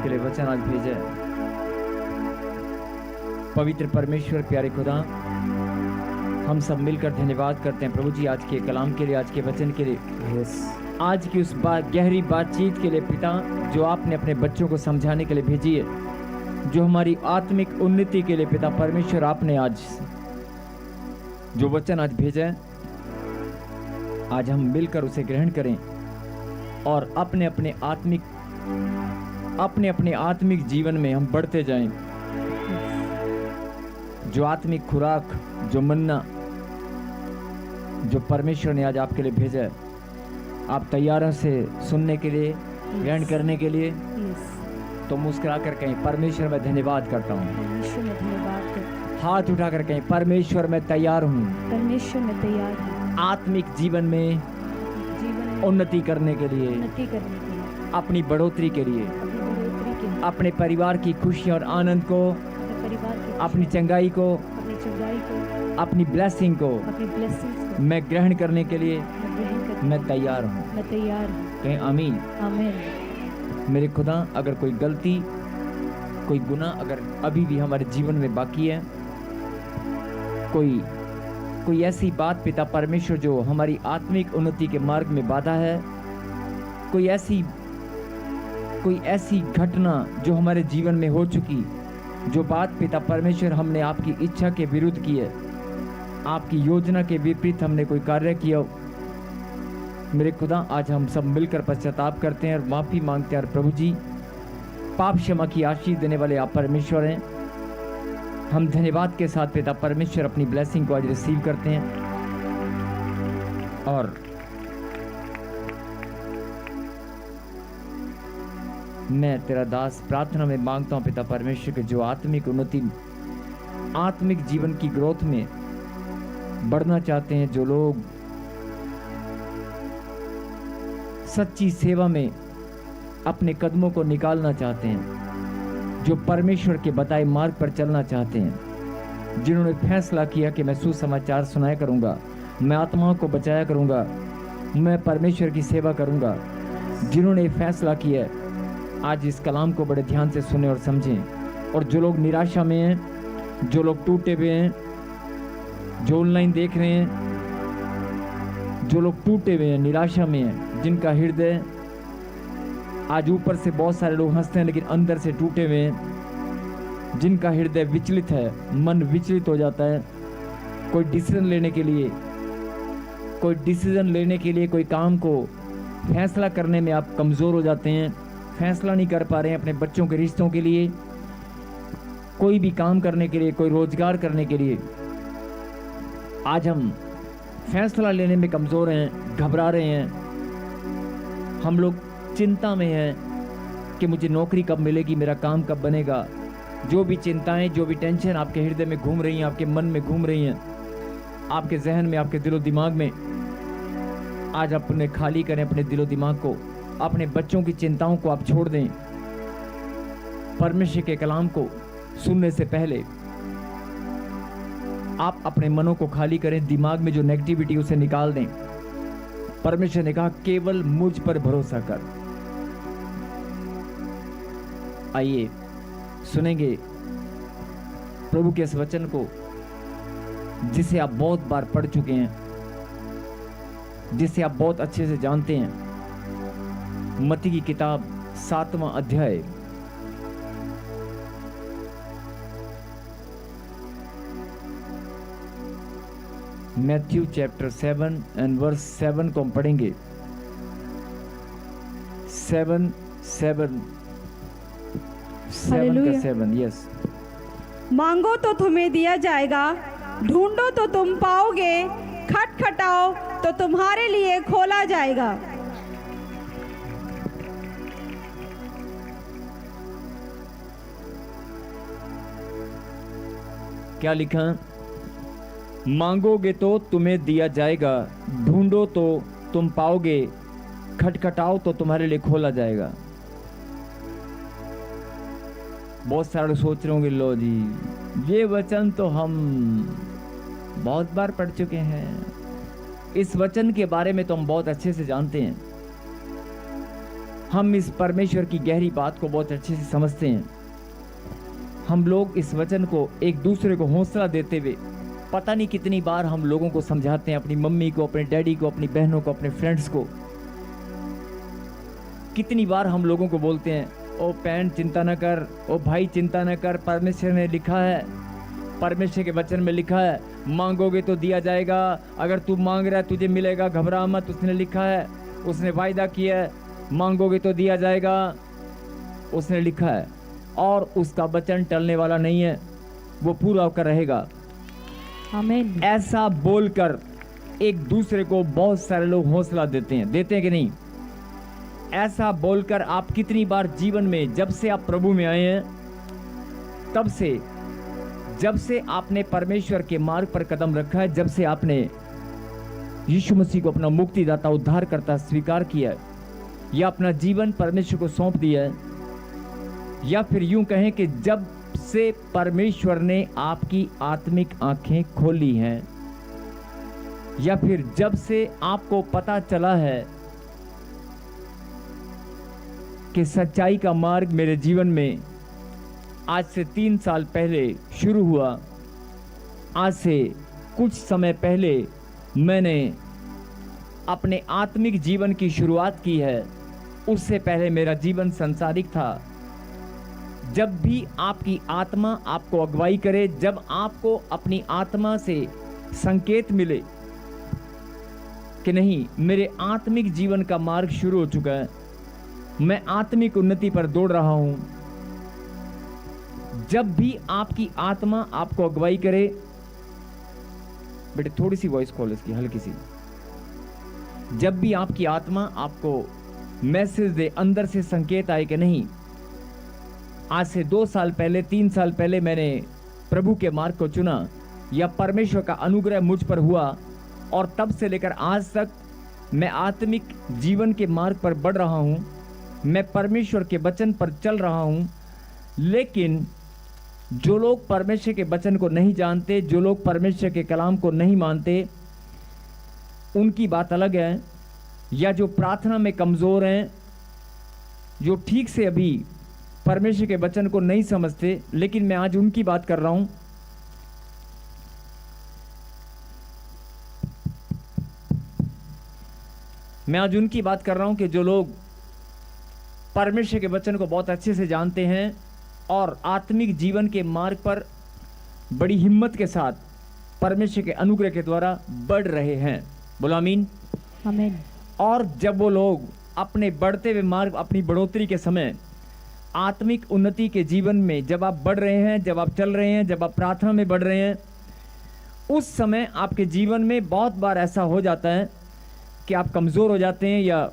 के लिए वचन आज भेजा है। पवित्र परमेश्वर, प्यारे खुदा, हम सब मिलकर धन्यवाद करते हैं प्रभु जी आज के कलाम के लिए, आज के वचन के लिए, आज की उस गहरी बातचीत के लिए पिता, जो आपने अपने बच्चों को समझाने के लिए भेजी है, जो हमारी आत्मिक उन्नति के लिए पिता परमेश्वर आपने आज जो वचन आज भेजा है, आज हम मिलकर उसे ग्रहण करें और अपने अपने आत्मिक जीवन में हम बढ़ते जाएं। जो आत्मिक खुराक, जो मन्ना जो परमेश्वर ने आज आपके लिए भेजा है, आप तैयार हैं से सुनने के लिए, ग्रहण करने के लिए? तो मुस्कुरा कर कहें, परमेश्वर मैं धन्यवाद करता हूँ। हाथ उठा कर कहें, परमेश्वर मैं तैयार हूँ। परमेश्वर मैं तैयार हूँ आत्मिक जीवन में उन्नति करने के लिए, अपनी बढ़ोतरी के लिए, अपने परिवार की खुशी और आनंद को, अपनी चंगाई को, अपनी ब्लेसिंग को मैं ग्रहण करने के लिए मैं तैयार हूँ। कहें आमीन। मेरे खुदा, अगर कोई गलती, कोई गुनाह अगर अभी भी हमारे जीवन में बाकी है, कोई ऐसी बात पिता परमेश्वर जो हमारी आत्मिक उन्नति के मार्ग में बाधा है, कोई ऐसी घटना जो हमारे जीवन में हो चुकी, जो बात पिता परमेश्वर हमने आपकी इच्छा के विरुद्ध की है, आपकी योजना के विपरीत हमने कोई कार्य किया, मेरे खुदा आज हम सब मिलकर पश्चाताप करते हैं और माफ़ी मांगते हैं। और प्रभु जी, पाप क्षमा की आशीष देने वाले आप परमेश्वर हैं। हम धन्यवाद के साथ पिता परमेश्वर अपनी ब्लेसिंग को आज रिसीव करते हैं और मैं तेरा दास प्रार्थना में मांगता हूं पिता परमेश्वर के जो आत्मिक उन्नति, आत्मिक जीवन की ग्रोथ में बढ़ना चाहते हैं, जो लोग सच्ची सेवा में अपने कदमों को निकालना चाहते हैं, जो परमेश्वर के बताए मार्ग पर चलना चाहते हैं, जिन्होंने फैसला किया कि मैं सुसमाचार सुनाया करूंगा, मैं आत्माओं को बचाया करूंगा, मैं परमेश्वर की सेवा करूंगा, जिन्होंने फैसला किया है, आज इस कलाम को बड़े ध्यान से सुने और समझें। और जो लोग निराशा में हैं, जो लोग टूटे हुए हैं, जो ऑनलाइन देख रहे हैं, जो लोग टूटे हुए हैं, निराशा में हैं, जिनका हृदय आज ऊपर से बहुत सारे लोग हंसते हैं लेकिन अंदर से टूटे हुए हैं, जिनका हृदय विचलित है, मन विचलित हो जाता है, कोई डिसीजन लेने के लिए, कोई काम को फैसला करने में आप कमज़ोर हो जाते हैं, फैसला नहीं कर पा रहे हैं अपने बच्चों के रिश्तों के लिए, कोई भी काम करने के लिए, कोई रोजगार करने के लिए। आज हम फैसला लेने में कमज़ोर हैं, घबरा रहे हैं, हम लोग चिंता में हैं कि मुझे नौकरी कब मिलेगी, मेरा काम कब बनेगा। जो भी चिंताएं, जो भी टेंशन आपके हृदय में घूम रही हैं, आपके मन में घूम रही हैं, आपके जहन में, आपके दिलो दिमाग में, आज अपने खाली करें अपने दिलो दिमाग को, अपने बच्चों की चिंताओं को आप छोड़ दें। परमेश्वर के कलाम को सुनने से पहले आप अपने मनों को खाली करें, दिमाग में जो नेगेटिविटी उसे निकाल दें। परमेश्वर ने कहा केवल मुझ पर भरोसा कर। आइए सुनेंगे प्रभु के इस वचन को, जिसे आप बहुत बार पढ़ चुके हैं, जिसे आप बहुत अच्छे से जानते हैं। मत्ती की किताब 7वां अध्याय, मैथ्यू चैप्टर 7 एंड वर्स 7 को हम पढ़ेंगे। 7 का 7, यस। मांगो तो तुम्हें दिया जाएगा, ढूंढो तो तुम पाओगे, खटखटाओ तो तुम्हारे लिए खोला जाएगा। क्या लिखा? मांगोगे तो तुम्हें दिया जाएगा, ढूंढो तो तुम पाओगे, खटखटाओ तो तुम्हारे लिए खोला जाएगा। बहुत सारे लोग सोच रहे होंगे, लो जी ये वचन तो हम बहुत बार पढ़ चुके हैं, इस वचन के बारे में तो हम बहुत अच्छे से जानते हैं, हम इस परमेश्वर की गहरी बात को बहुत अच्छे से समझते हैं। हम लोग इस वचन को एक दूसरे को हौसला देते हुए पता नहीं कितनी बार हम लोगों को समझाते हैं, अपनी मम्मी को, अपने डैडी को, अपनी बहनों को, अपने फ्रेंड्स को। कितनी बार हम लोगों को बोलते हैं, ओ बहन चिंता न कर, ओ भाई चिंता न कर, परमेश्वर ने लिखा है, परमेश्वर के वचन में लिखा है, मांगोगे तो दिया जाएगा, अगर तू मांग रहा है तुझे मिलेगा, घबरा मत, उसने लिखा है, उसने वायदा किया है, मांगोगे तो दिया जाएगा, उसने लिखा है। और उसका वचन टलने वाला नहीं है, वो पूरा होकर रहेगा। आमीन। ऐसा बोलकर एक दूसरे को बहुत सारे लोग हौसला देते हैं कि नहीं? ऐसा बोलकर आप कितनी बार जीवन में, जब से आप प्रभु में आए हैं, तब से, जब से आपने परमेश्वर के मार्ग पर कदम रखा है, जब से आपने यीशु मसीह को अपना मुक्तिदाता, उद्धारकर्ता स्वीकार किया है, या अपना जीवन परमेश्वर को सौंप दिया है, या फिर यूं कहें कि जब से परमेश्वर ने आपकी आत्मिक आंखें खोली हैं, या फिर जब से आपको पता चला है कि सच्चाई का मार्ग मेरे जीवन में आज से 3 साल पहले शुरू हुआ, आज से कुछ समय पहले मैंने अपने आत्मिक जीवन की शुरुआत की है, उससे पहले मेरा जीवन सांसारिक था। जब भी आपकी आत्मा आपको अगुवाई करे, जब आपको अपनी आत्मा से संकेत मिले कि नहीं, मेरे आत्मिक जीवन का मार्ग शुरू हो चुका है, मैं आत्मिक उन्नति पर दौड़ रहा हूं, जब भी आपकी आत्मा आपको अगुवाई करे, बेटे थोड़ी सी वॉइस कॉल इसकी हल्की सी, जब भी आपकी आत्मा आपको मैसेज दे, अंदर से संकेत आए कि नहीं, आज से 2 साल पहले, 3 साल पहले मैंने प्रभु के मार्ग को चुना, या परमेश्वर का अनुग्रह मुझ पर हुआ, और तब से लेकर आज तक मैं आत्मिक जीवन के मार्ग पर बढ़ रहा हूं, मैं परमेश्वर के वचन पर चल रहा हूं। लेकिन जो लोग परमेश्वर के वचन को नहीं जानते, जो लोग परमेश्वर के कलाम को नहीं मानते, उनकी बात अलग है। या जो प्रार्थना में कमज़ोर हैं, जो ठीक से अभी परमेश्वर के वचन को नहीं समझते, लेकिन मैं आज उनकी बात कर रहा हूं। मैं आज उनकी बात कर रहा हूं कि जो लोग परमेश्वर के वचन को बहुत अच्छे से जानते हैं और आत्मिक जीवन के मार्ग पर बड़ी हिम्मत के साथ परमेश्वर के अनुग्रह के द्वारा बढ़ रहे हैं। बोलो आमीन। आमीन। और जब वो लोग अपने बढ़ते हुए मार्ग, अपनी बढ़ोतरी के समय, आत्मिक उन्नति के जीवन में जब आप बढ़ रहे हैं, जब आप चल रहे हैं, जब आप प्रार्थना में बढ़ रहे हैं, उस समय आपके जीवन में बहुत बार ऐसा हो जाता है कि आप कमज़ोर हो जाते हैं, या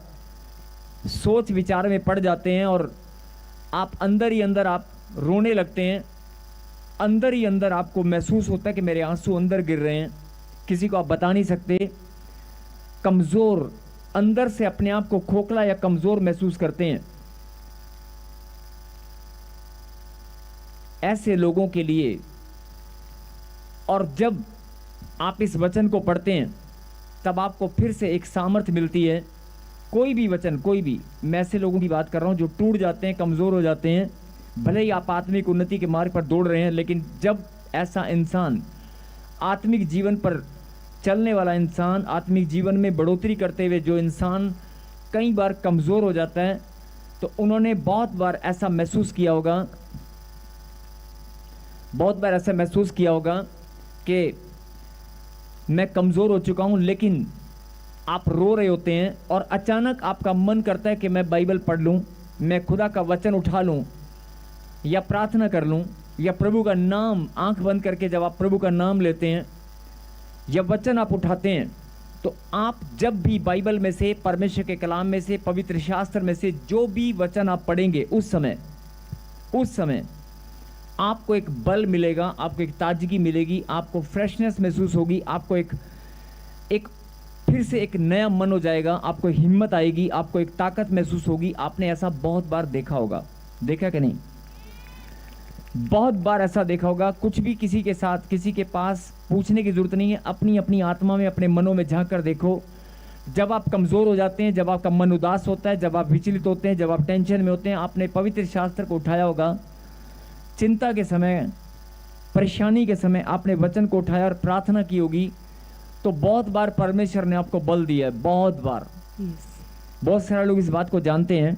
सोच विचार में पड़ जाते हैं, और आप अंदर ही अंदर आप रोने लगते हैं। अंदर ही अंदर आपको महसूस होता है कि मेरे आंसू अंदर गिर रहे हैं, किसी को आप बता नहीं सकते। कमज़ोर, अंदर से अपने आप को खोखला या कमज़ोर महसूस करते हैं। ऐसे लोगों के लिए, और जब आप इस वचन को पढ़ते हैं, तब आपको फिर से एक सामर्थ्य मिलती है। कोई भी वचन, कोई भी, मैं ऐसे लोगों की बात कर रहा हूं जो टूट जाते हैं, कमज़ोर हो जाते हैं, भले ही आप आत्मिक उन्नति के मार्ग पर दौड़ रहे हैं, लेकिन जब ऐसा इंसान, आत्मिक जीवन पर चलने वाला इंसान, आत्मिक जीवन में बढ़ोतरी करते हुए जो इंसान कई बार कमज़ोर हो जाता है, तो उन्होंने बहुत बार ऐसा महसूस किया होगा, बहुत बार ऐसा महसूस किया होगा कि मैं कमज़ोर हो चुका हूं, लेकिन आप रो रहे होते हैं और अचानक आपका मन करता है कि मैं बाइबल पढ़ लूं, मैं खुदा का वचन उठा लूं, या प्रार्थना कर लूं, या प्रभु का नाम, आंख बंद करके जब आप प्रभु का नाम लेते हैं या वचन आप उठाते हैं, तो आप जब भी बाइबल में से, परमेश्वर के कलाम में से, पवित्र शास्त्र में से जो भी वचन आप पढ़ेंगे, उस समय आपको एक बल मिलेगा, आपको एक ताजगी मिलेगी, आपको फ्रेशनेस महसूस होगी, आपको एक फिर से एक नया मन हो जाएगा, आपको हिम्मत आएगी, आपको एक ताकत महसूस होगी। आपने ऐसा बहुत बार देखा होगा, देखा कि नहीं? बहुत बार ऐसा देखा होगा। कुछ भी किसी के साथ, किसी के पास पूछने की जरूरत नहीं है, अपनी अपनी आत्मा में, अपने मनों में झांक कर देखो। जब आप कमज़ोर हो जाते हैं, जब आपका मन उदास होता है, जब आप विचलित होते हैं, जब आप टेंशन में होते हैं, आपने पवित्र शास्त्र को उठाया होगा। चिंता के समय, परेशानी के समय आपने वचन को उठाया और प्रार्थना की होगी, तो बहुत बार परमेश्वर ने आपको बल दिया है, बहुत बार। बहुत सारे लोग इस बात को जानते हैं।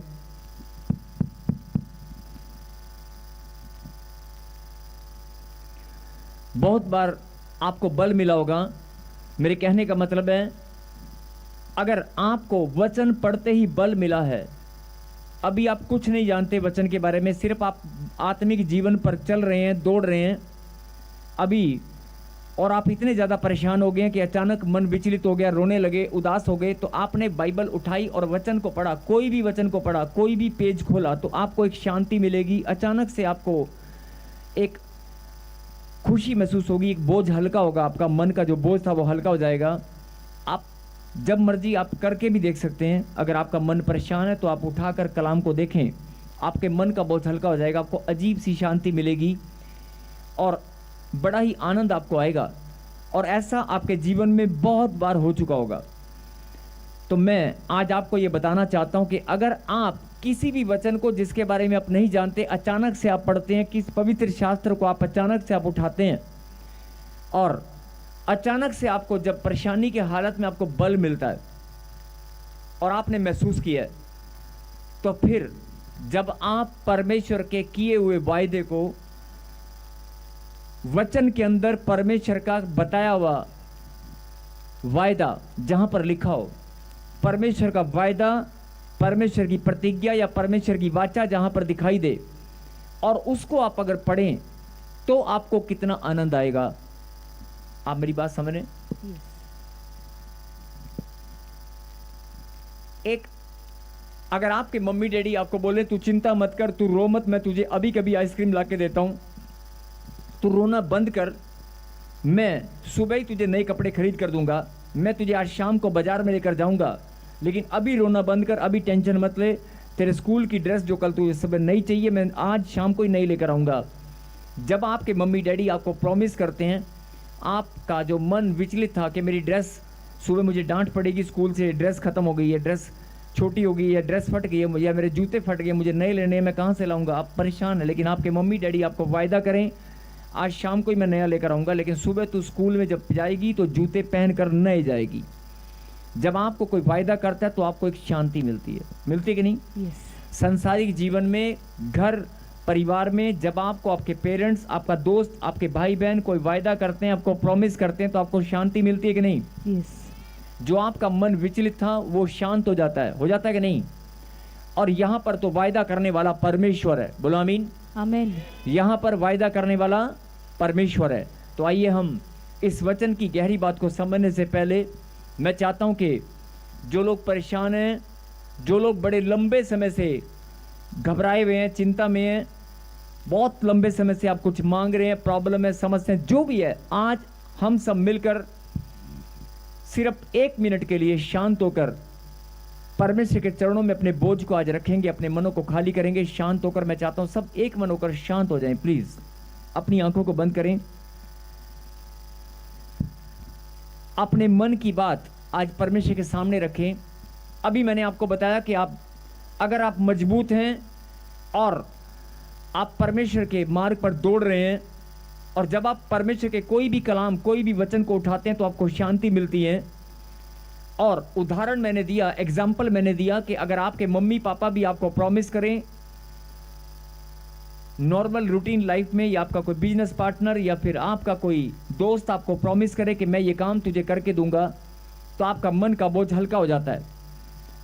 बहुत बार आपको बल मिला होगा। मेरे कहने का मतलब है, अगर आपको वचन पढ़ते ही बल मिला है, अभी आप कुछ नहीं जानते वचन के बारे में, सिर्फ आप आत्मिक जीवन पर चल रहे हैं, दौड़ रहे हैं अभी, और आप इतने ज़्यादा परेशान हो गए कि अचानक मन विचलित हो गया, रोने लगे, उदास हो गए, तो आपने बाइबल उठाई और वचन को पढ़ा, कोई भी वचन को पढ़ा, कोई भी पेज खोला, तो आपको एक शांति मिलेगी। अचानक से आपको एक खुशी महसूस होगी, एक बोझ हल्का होगा, आपका मन का जो बोझ था वो हल्का हो जाएगा। आप जब मर्जी आप करके भी देख सकते हैं। अगर आपका मन परेशान है तो आप उठाकर कलाम को देखें, आपके मन का बोझ हल्का हो जाएगा, आपको अजीब सी शांति मिलेगी और बड़ा ही आनंद आपको आएगा। और ऐसा आपके जीवन में बहुत बार हो चुका होगा। तो मैं आज आपको ये बताना चाहता हूं कि अगर आप किसी भी वचन को जिसके बारे में आप नहीं जानते, अचानक से आप पढ़ते हैं, किस पवित्र शास्त्र को आप अचानक से आप उठाते हैं और अचानक से आपको जब परेशानी के हालत में आपको बल मिलता है और आपने महसूस किया है, तो फिर जब आप परमेश्वर के किए हुए वायदे को, वचन के अंदर परमेश्वर का बताया हुआ वायदा जहां पर लिखा हो, परमेश्वर का वायदा, परमेश्वर की प्रतिज्ञा या परमेश्वर की वाचा जहां पर दिखाई दे और उसको आप अगर पढ़ें, तो आपको कितना आनंद आएगा। आप मेरी बात समझ रहे हैं? एक अगर आपके मम्मी डैडी आपको बोले तू चिंता मत कर, तू रो मत, मैं तुझे अभी कभी आइसक्रीम ला के देता हूं, तू रोना बंद कर, मैं सुबह ही तुझे नए कपड़े खरीद कर दूंगा, मैं तुझे आज शाम को बाजार में लेकर जाऊंगा, लेकिन अभी रोना बंद कर, अभी टेंशन मत ले, तेरे स्कूल की ड्रेस जो कल तुझे सुबह नहीं चाहिए, मैं आज शाम को ही नहीं लेकर आऊंगा। जब आपके मम्मी डैडी आपको प्रॉमिस करते हैं, आपका जो मन विचलित था कि मेरी ड्रेस सुबह मुझे डांट पड़ेगी, स्कूल से ड्रेस खत्म हो गई है, ड्रेस छोटी हो गई है, ड्रेस फट गई है, या मेरे जूते फट गए, मुझे नए लेने, मैं कहाँ से लाऊंगा, आप परेशान हैं। लेकिन आपके मम्मी डैडी आपको वायदा करें, आज शाम को ही मैं नया लेकर आऊँगा, लेकिन सुबह तू स्कूल में जब जाएगी तो जूते पहन कर नए जाएगी। जब आपको कोई वायदा करता है तो आपको एक शांति मिलती है, मिलती है कि नहीं? संसारिक जीवन में, घर परिवार में, जब आपको आपके पेरेंट्स, आपका दोस्त, आपके भाई बहन कोई वायदा करते हैं, आपको प्रॉमिस करते हैं, तो आपको शांति मिलती है कि नहीं? जो आपका मन विचलित था वो शांत हो जाता है कि नहीं? और यहाँ पर तो वायदा करने वाला परमेश्वर है, बोलो आमीन। आमीन। यहाँ पर वायदा करने वाला परमेश्वर है। तो आइए हम इस वचन की गहरी बात को समझने से पहले मैं चाहता हूँ कि जो लोग परेशान हैं, जो लोग बड़े लंबे समय से घबराए हुए हैं, चिंता में हैं, बहुत लंबे समय से आप कुछ मांग रहे हैं, प्रॉब्लम है, समस्या जो भी है, आज हम सब मिलकर सिर्फ 1 मिनट के लिए शांत होकर परमेश्वर के चरणों में अपने बोझ को आज रखेंगे, अपने मनों को खाली करेंगे, शांत होकर। मैं चाहता हूं सब एक मन होकर शांत हो जाएं। प्लीज अपनी आंखों को बंद करें, अपने मन की बात आज परमेश्वर के सामने रखें। अभी मैंने आपको बताया कि आप अगर आप मजबूत हैं और आप परमेश्वर के मार्ग पर दौड़ रहे हैं, और जब आप परमेश्वर के कोई भी कलाम, कोई भी वचन को उठाते हैं तो आपको शांति मिलती है। और उदाहरण मैंने दिया, एग्जाम्पल मैंने दिया कि अगर आपके मम्मी पापा भी आपको प्रॉमिस करें नॉर्मल रूटीन लाइफ में, या आपका कोई बिजनेस पार्टनर या फिर आपका कोई दोस्त आपको प्रॉमिस करे कि मैं ये काम तुझे करके दूंगा, तो आपका मन का बोझ हल्का हो जाता है।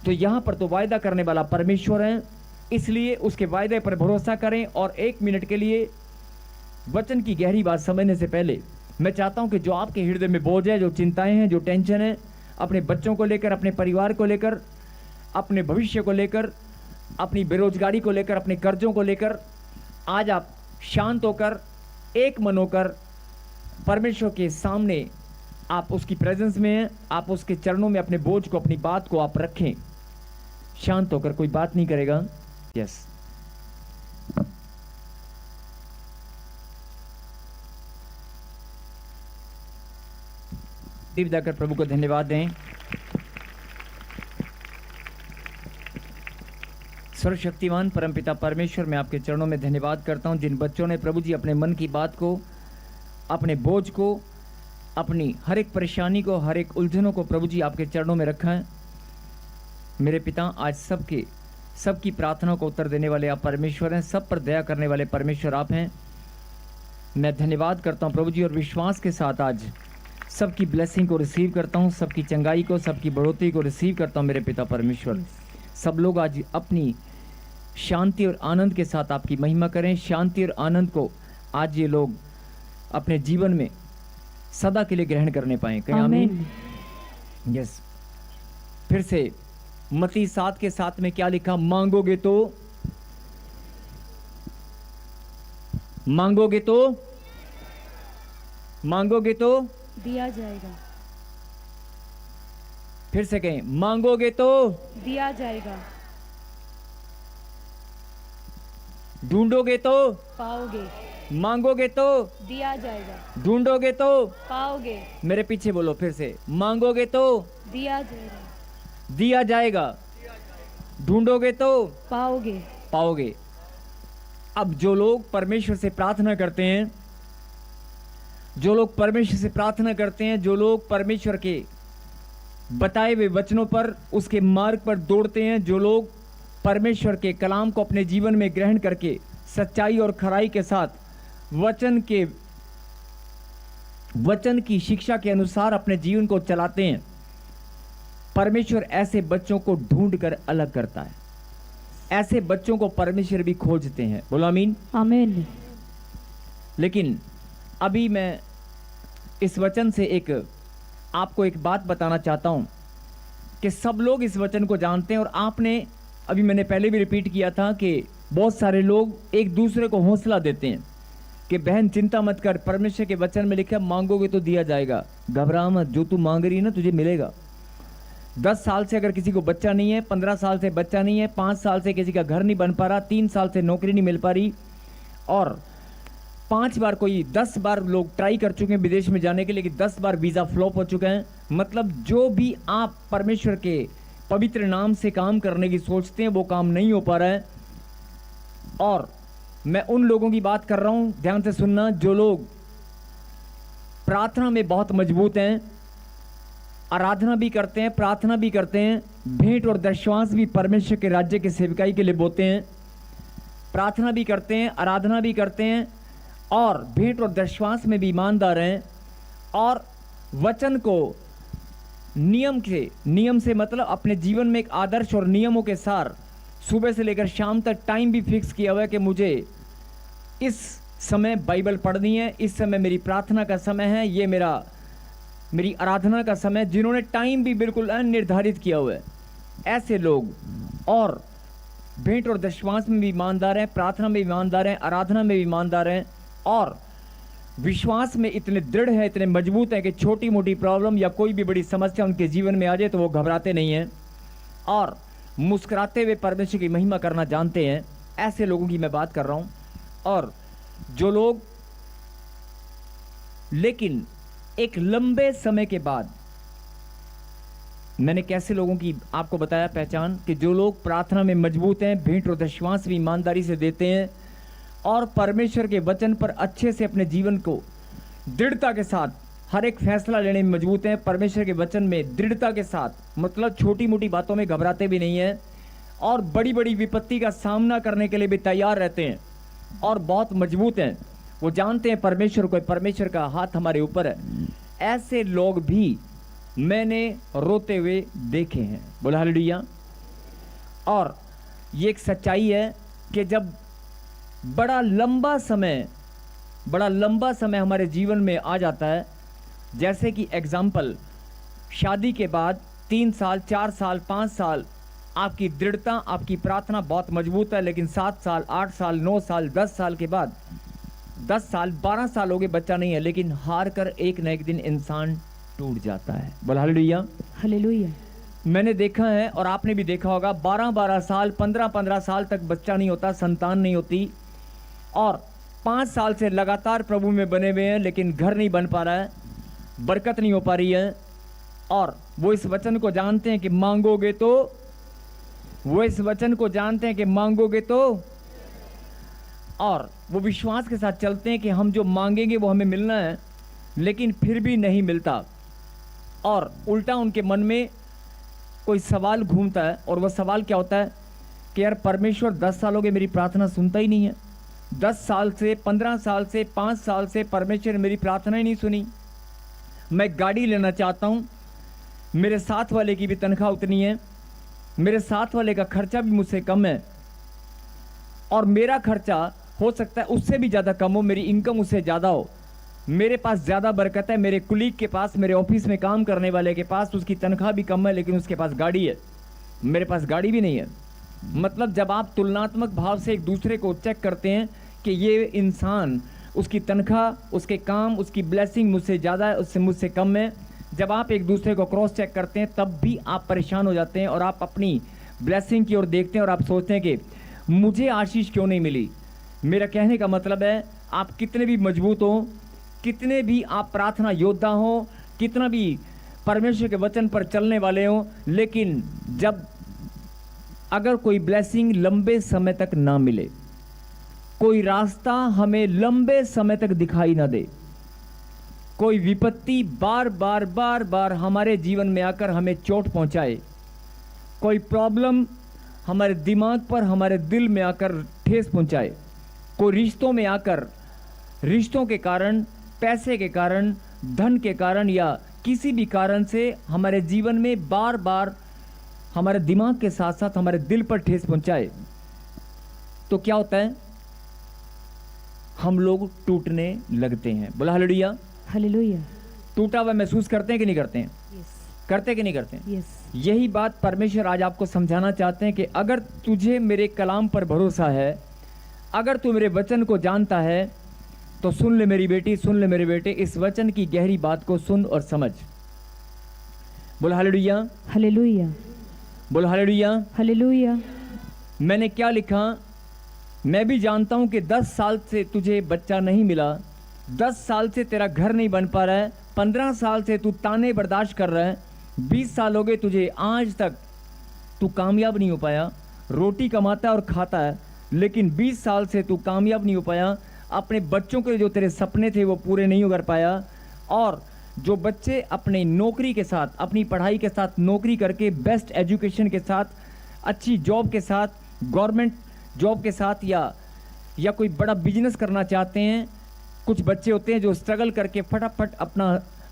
तो यहाँ पर तो वायदा करने वाला परमेश्वर है, इसलिए उसके वायदे पर भरोसा करें। और 1 मिनट के लिए वचन की गहरी बात समझने से पहले मैं चाहता हूं कि जो आपके हृदय में बोझ है, जो चिंताएं हैं, जो टेंशन है, अपने बच्चों को लेकर, अपने परिवार को लेकर, अपने भविष्य को लेकर, अपनी बेरोजगारी को लेकर, अपने कर्जों को लेकर, आज आप शांत होकर, एक मन होकर परमेश्वर के सामने, आप उसकी प्रेजेंस में हैं, आप उसके चरणों में अपने बोझ को, अपनी बात को आप रखें शांत होकर। कोई बात नहीं करेगा। यस, दीप देकर प्रभु को धन्यवाद दें। सर्वशक्तिमान परमपिता परमेश्वर, मैं आपके चरणों में धन्यवाद करता हूं जिन बच्चों ने प्रभु जी अपने मन की बात को, अपने बोझ को, अपनी हर एक परेशानी को, हर एक उलझनों को प्रभु जी आपके चरणों में रखा है। मेरे पिता, आज सबकी प्रार्थना को उत्तर देने वाले आप परमेश्वर हैं, सब पर दया करने वाले परमेश्वर आप हैं। मैं धन्यवाद करता हूं प्रभु जी और विश्वास के साथ आज सबकी ब्लेसिंग को रिसीव करता हूं, सबकी चंगाई को, सबकी बढ़ोतरी को रिसीव करता हूं। मेरे पिता परमेश्वर, सब लोग आज अपनी शांति और आनंद के साथ आपकी महिमा करें। शांति और आनंद को आज ये लोग अपने जीवन में सदा के लिए ग्रहण करने पाएं। कहीं आमीन। यस। फिर से मत्ती 7 के 7 में क्या लिखा? मांगोगे तो दिया जाएगा। फिर से कहें, मांगोगे तो दिया जाएगा। ढूंढोगे तो पाओगे। मांगोगे तो दिया जाएगा। ढूंढोगे तो पाओगे। मेरे पीछे बोलो फिर से, मांगोगे तो दिया जाएगा। दिया जाएगा, ढूंढोगे तो पाओगे। अब जो लोग परमेश्वर से प्रार्थना करते हैं, जो लोग परमेश्वर के बताए हुए वचनों पर, उसके मार्ग पर दौड़ते हैं, जो लोग परमेश्वर के कलाम को अपने जीवन में ग्रहण करके सच्चाई और खराई के साथ वचन की शिक्षा के अनुसार अपने जीवन को चलाते हैं, परमेश्वर ऐसे बच्चों को ढूंढ कर अलग करता है। ऐसे बच्चों को परमेश्वर भी खोजते हैं। बोलो आमीन। आमीन। लेकिन अभी मैं इस वचन से आपको एक बात बताना चाहता हूं कि सब लोग इस वचन को जानते हैं, और आपने अभी, मैंने पहले भी रिपीट किया था कि बहुत सारे लोग एक दूसरे को हौसला देते हैं कि बहन चिंता मत कर, परमेश्वर के वचन में लिखा मांगोगे तो दिया जाएगा, घबरा मत, जो तू मांग रही है ना तुझे मिलेगा। 10 साल से अगर किसी को बच्चा नहीं है, 15 साल से बच्चा नहीं है, 5 साल से किसी का घर नहीं बन पा रहा, 3 साल से नौकरी नहीं मिल पा रही, और 5 बार कोई 10 बार लोग ट्राई कर चुके हैं विदेश में जाने के लिए, 10 बार वीज़ा फ्लॉप हो चुके हैं। मतलब जो भी आप परमेश्वर के पवित्र नाम से काम करने की सोचते हैं वो काम नहीं हो पा रहा है। और मैं उन लोगों की बात कर रहा हूं, ध्यान से सुनना, जो लोग प्रार्थना में बहुत मजबूत हैं, आराधना भी करते हैं, प्रार्थना भी करते हैं, भेंट और दशवांश भी परमेश्वर के राज्य के सेवकाई के लिए बोते हैं, प्रार्थना भी करते हैं, आराधना भी करते हैं, और भेंट और दशवांश में भी ईमानदार हैं, और वचन को नियम से मतलब अपने जीवन में एक आदर्श और नियमों के सार सुबह से लेकर शाम तक टाइम भी फिक्स किया हुआ है कि मुझे इस समय बाइबल पढ़नी है, इस समय मेरी प्रार्थना का समय है, ये मेरी आराधना का समय, जिन्होंने टाइम भी बिल्कुल निर्धारित किया हुआ है। ऐसे लोग और भेंट और दशवांश में भी ईमानदार हैं, प्रार्थना में ईमानदार हैं, आराधना में भी ईमानदार हैं, और विश्वास में इतने दृढ़ है, इतने मजबूत हैं कि छोटी मोटी प्रॉब्लम या कोई भी बड़ी समस्या उनके जीवन में आ जाए तो वो घबराते नहीं हैं और मुस्कुराते हुए परमेश्वर की महिमा करना जानते हैं। ऐसे लोगों की मैं बात कर रहा हूं। और जो लोग, लेकिन एक लंबे समय के बाद, मैंने कैसे लोगों की आपको बताया पहचान, कि जो लोग प्रार्थना में मजबूत हैं, भेंट और दशवांश भी ईमानदारी से देते हैं, और परमेश्वर के वचन पर अच्छे से अपने जीवन को दृढ़ता के साथ हर एक फैसला लेने में मजबूत हैं, परमेश्वर के वचन में दृढ़ता के साथ, मतलब छोटी मोटी बातों में घबराते भी नहीं हैं, और बड़ी बड़ी विपत्ति का सामना करने के लिए भी तैयार रहते हैं, और बहुत मजबूत हैं। वो जानते हैं परमेश्वर का हाथ हमारे ऊपर है। ऐसे लोग भी मैंने रोते हुए देखे हैं। बोला हालेलुया। और ये एक सच्चाई है कि जब बड़ा लंबा समय हमारे जीवन में आ जाता है, जैसे कि एग्जाम्पल, शादी के बाद 3 साल, 4 साल, 5 साल आपकी दृढ़ता, आपकी प्रार्थना बहुत मजबूत है, लेकिन 7 साल, 8 साल, 9 साल, 10 साल के बाद, 10 साल, 12 साल हो गए, बच्चा नहीं है, लेकिन हार कर एक न एक दिन इंसान टूट जाता है। बोला हालेलुया। हालेलुया। मैंने देखा है और आपने भी देखा होगा, 12-12 साल, 15-15 साल तक बच्चा नहीं होता, संतान नहीं होती, और 5 साल से लगातार प्रभु में बने हुए हैं, लेकिन घर नहीं बन पा रहा है, बरकत नहीं हो पा रही है, और वो इस वचन को जानते हैं कि मांगोगे तो वो इस वचन को जानते हैं कि मांगोगे तो, और वो विश्वास के साथ चलते हैं कि हम जो मांगेंगे वो हमें मिलना है, लेकिन फिर भी नहीं मिलता। और उल्टा उनके मन में कोई सवाल घूमता है, और वह सवाल क्या होता है कि यार परमेश्वर 10 साल हो गए मेरी प्रार्थना सुनता ही नहीं है, 10 साल से, 15 साल से, 5 साल से परमेश्वर ने मेरी प्रार्थना ही नहीं सुनी। मैं गाड़ी लेना चाहता हूँ, मेरे साथ वाले की भी तनख्वाह उतनी है, मेरे साथ वाले का खर्चा भी मुझसे कम है, और मेरा खर्चा हो सकता है उससे भी ज़्यादा कम हो, मेरी इनकम उससे ज़्यादा हो, मेरे पास ज़्यादा बरकत है, मेरे कुलीग के पास, मेरे ऑफिस में काम करने वाले के पास उसकी तनख्वाह भी कम है लेकिन उसके पास गाड़ी है, मेरे पास गाड़ी भी नहीं है। मतलब जब आप तुलनात्मक भाव से एक दूसरे को चेक करते हैं कि ये इंसान, उसकी तनख्वाह, उसके काम, उसकी ब्लेसिंग मुझसे ज़्यादा है, उससे मुझसे कम है, जब आप एक दूसरे को क्रॉस चेक करते हैं तब भी आप परेशान हो जाते हैं और आप अपनी ब्लेसिंग की ओर देखते हैं और आप सोचते हैं कि मुझे आशीष क्यों नहीं मिली। मेरा कहने का मतलब है, आप कितने भी मजबूत हो, कितने भी आप प्रार्थना योद्धा हो, कितना भी परमेश्वर के वचन पर चलने वाले हो, लेकिन जब अगर कोई ब्लेसिंग लंबे समय तक ना मिले, कोई रास्ता हमें लंबे समय तक दिखाई ना दे, कोई विपत्ति बार बार हमारे जीवन में आकर हमें चोट पहुंचाए, कोई प्रॉब्लम हमारे दिमाग पर, हमारे दिल में आकर ठेस पहुंचाए, कोई रिश्तों में आकर, रिश्तों के कारण, पैसे के कारण, धन के कारण या किसी भी कारण से हमारे जीवन में बार बार हमारे दिमाग के साथ साथ हमारे दिल पर ठेस पहुंचाए, तो क्या होता है, हम लोग टूटने लगते हैं। बोला हालेलुया। हालेलुया। टूटा हुआ महसूस करते हैं कि नहीं करते हैं? करते कि नहीं करते हैं? यस। यही बात परमेश्वर आज आपको समझाना चाहते हैं कि अगर तुझे मेरे कलाम पर भरोसा है, अगर तू मेरे वचन को जानता है, तो सुन ले मेरी बेटी, सुन ले मेरे बेटे, इस वचन की गहरी बात को सुन और समझ। बोल हालेलुया। हालेलुया। बोल हालेलुया। हालेलुया। मैंने क्या लिखा, मैं भी जानता हूं कि 10 साल से तुझे बच्चा नहीं मिला, 10 साल से तेरा घर नहीं बन पा रहा है, 15 साल से तू ताने बर्दाश्त कर रहा है, 20 साल हो गए तुझे, आज तक तू कामयाब नहीं हो पाया। रोटी कमाता है और खाता है, लेकिन 20 साल से तू कामयाब नहीं हो पाया। अपने बच्चों के जो तेरे सपने थे वो पूरे नहीं कर पाया, और जो बच्चे अपनी नौकरी के साथ, अपनी पढ़ाई के साथ, नौकरी करके बेस्ट एजुकेशन के साथ, अच्छी जॉब के साथ, गवर्नमेंट जॉब के साथ, या कोई बड़ा बिजनेस करना चाहते हैं, कुछ बच्चे होते हैं जो स्ट्रगल करके फटाफट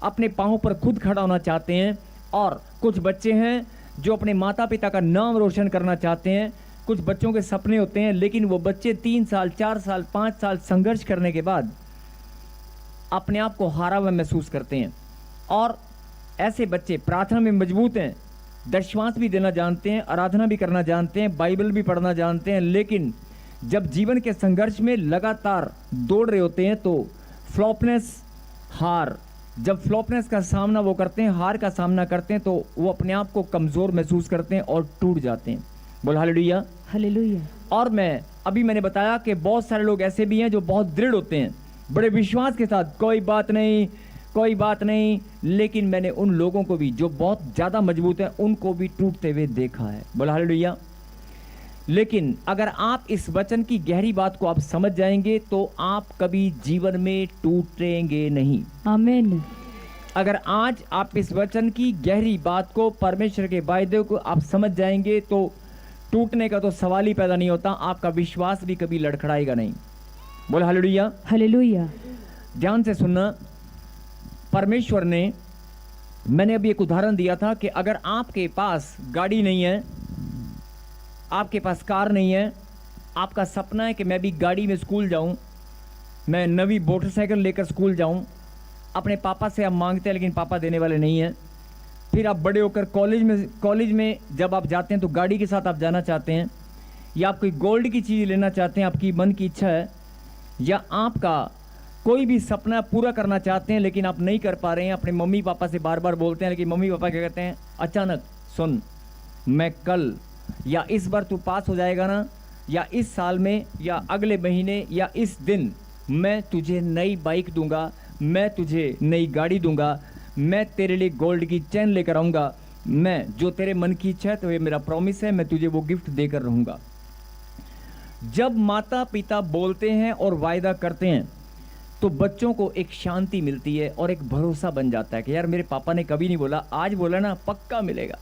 अपने पाँव पर खुद खड़ा होना चाहते हैं, और कुछ बच्चे हैं जो अपने माता पिता का नाम रोशन करना चाहते हैं। कुछ बच्चों के सपने होते हैं, लेकिन वो बच्चे 3 साल, 4 साल, 5 साल संघर्ष करने के बाद अपने आप को हारा हुआ महसूस करते हैं। और ऐसे बच्चे प्रार्थना में मजबूत हैं, दशवांश भी देना जानते हैं, आराधना भी करना जानते हैं, बाइबल भी पढ़ना जानते हैं, लेकिन जब जीवन के संघर्ष में लगातार दौड़ रहे होते हैं तो फ्लॉपनेस, हार, जब फ्लॉपनेस का सामना वो करते हैं, हार का सामना करते हैं, तो वो अपने आप को कमज़ोर महसूस करते हैं और टूट जाते हैं। बोल हालेलुया। हालेलुया। और मैंने बताया कि बहुत सारे लोग ऐसे भी हैं जो बहुत दृढ़ होते हैं, बड़े विश्वास के साथ, कोई बात नहीं, कोई बात नहीं, लेकिन मैंने उन लोगों को भी जो बहुत ज़्यादा मजबूत हैं उनको भी टूटते हुए देखा है। बोल हालेलुया। लेकिन अगर आप इस वचन की गहरी बात को आप समझ जाएंगे तो आप कभी जीवन में टूटेंगे नहीं। आमीन। अगर आज आप इस वचन की गहरी बात को, परमेश्वर के वायदे को आप समझ जाएंगे तो टूटने का तो सवाल ही पैदा नहीं होता, आपका विश्वास भी कभी लड़खड़ाएगा नहीं। बोल हालेलुया। हालेलुया। ध्यान से सुनना, परमेश्वर ने, मैंने अभी एक उदाहरण दिया था कि अगर आपके पास गाड़ी नहीं है, आपके पास कार नहीं है, आपका सपना है कि मैं भी गाड़ी में स्कूल जाऊं, मैं नवी मोटरसाइकिल लेकर स्कूल जाऊं, अपने पापा से आप मांगते हैं लेकिन पापा देने वाले नहीं हैं, फिर आप बड़े होकर कॉलेज में जब आप जाते हैं तो गाड़ी के साथ आप जाना चाहते हैं, या आप कोई गोल्ड की चीज़ लेना चाहते हैं, आपकी मन की इच्छा है, या आपका कोई भी सपना पूरा करना चाहते हैं लेकिन आप नहीं कर पा रहे हैं, अपने मम्मी पापा से बार बार बोलते हैं, लेकिन मम्मी पापा क्या कहते हैं, अचानक सुन, मैं कल या इस बार तू पास हो जाएगा ना, या इस साल में, या अगले महीने, या इस दिन मैं तुझे नई बाइक दूंगा, मैं तुझे नई गाड़ी दूंगा, मैं तेरे लिए गोल्ड की चेन लेकर आऊँगा, मैं जो तेरे मन की इच्छा है, तो ये मेरा प्रॉमिस है, मैं तुझे वो गिफ्ट देकर रहूंगा। जब माता पिता बोलते हैं और वायदा करते हैं तो बच्चों को एक शांति मिलती है और एक भरोसा बन जाता है कि यार मेरे पापा ने कभी नहीं बोला, आज बोला ना पक्का मिलेगा,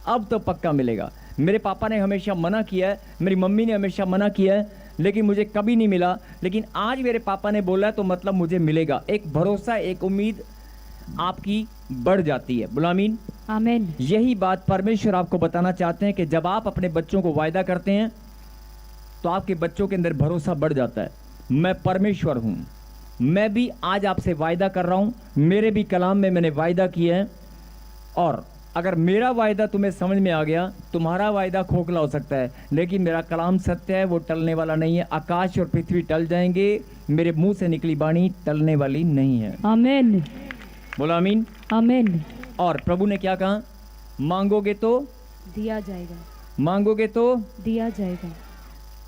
अब तो पक्का मिलेगा। मेरे पापा ने हमेशा मना किया है, मेरी मम्मी ने हमेशा मना किया है, लेकिन मुझे कभी नहीं मिला, लेकिन आज मेरे पापा ने बोला है तो मतलब मुझे मिलेगा। एक भरोसा, एक उम्मीद आपकी बढ़ जाती है। बोलो आमीन। आमीन। यही बात परमेश्वर आपको बताना चाहते हैं कि जब आप अपने बच्चों को वायदा करते हैं तो आपके बच्चों के अंदर भरोसा बढ़ जाता है। मैं परमेश्वर हूं, मैं भी आज आपसे वायदा कर रहा हूं, मेरे भी कलाम में मैंने वायदा किया है, और अगर मेरा वायदा तुम्हें समझ में आ गया, तुम्हारा वायदा खोखला हो सकता है, लेकिन मेरा कलाम सत्य है, वो टलने वाला नहीं है। आकाश और पृथ्वी टल जाएंगे, मेरे मुंह से निकली वाणी टलने वाली नहीं है। आमीन। बोलो आमीन। आमीन। और प्रभु ने क्या कहा? मांगोगे तो दिया जाएगा, मांगोगे तो दिया जाएगा।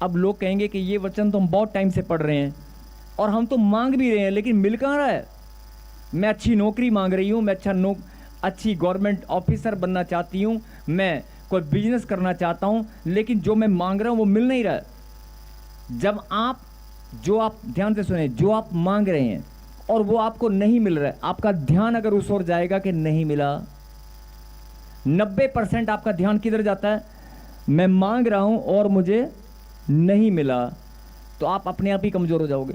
अब लोग कहेंगे कि ये वचन तो हम बहुत टाइम से पढ़ रहे हैं और हम तो मांग भी रहे हैं, लेकिन मिल कहाँ रहा है? मैं अच्छी नौकरी मांग रही हूँ, मैं अच्छी गवर्नमेंट ऑफिसर बनना चाहती हूँ, मैं कोई बिजनेस करना चाहता हूँ, लेकिन जो मैं मांग रहा हूँ वो मिल नहीं रहा है। जब आप ध्यान से सुने, जो आप मांग रहे हैं और वो आपको नहीं मिल रहा है, आपका ध्यान अगर उस ओर जाएगा कि नहीं मिला, 90% आपका ध्यान किधर जाता है? मैं मांग रहा हूं और मुझे नहीं मिला, तो आप अपने आप ही कमजोर हो जाओगे।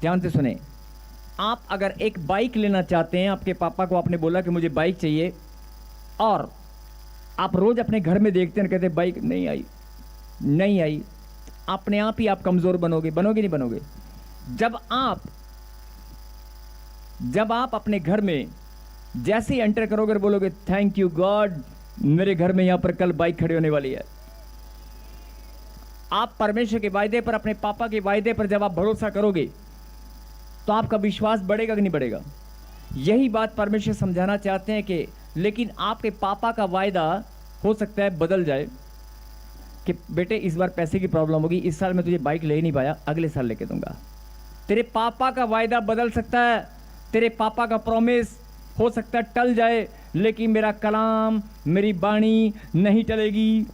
ध्यान से सुने, आप अगर एक बाइक लेना चाहते हैं, आपके पापा को आपने बोला कि मुझे बाइक चाहिए, और आप रोज अपने घर में देखते हैं, कहते बाइक नहीं आई, नहीं आई, अपने आप ही आप कमजोर बनोगे। बनोगे नहीं बनोगे? जब आप अपने घर में जैसे ही एंटर करोगे और बोलोगे थैंक यू गॉड, मेरे घर में यहां पर कल बाइक खड़ी होने वाली है, आप परमेश्वर के वायदे पर, अपने पापा के वायदे पर जब आप भरोसा करोगे तो आपका विश्वास बढ़ेगा कि नहीं बढ़ेगा? यही बात परमेश्वर समझाना चाहते हैं कि लेकिन आपके पापा का वायदा हो सकता है बदल जाए कि बेटे इस बार पैसे की प्रॉब्लम होगी, इस साल मैं तुझे बाइक ले ही नहीं पाया, अगले साल लेके दूंगा। तेरे पापा का वायदा बदल सकता है, तेरे पापा का प्रॉमिस हो सकता है टल जाए, लेकिन मेरा कलाम, मेरी वाणी नहीं टलेगी।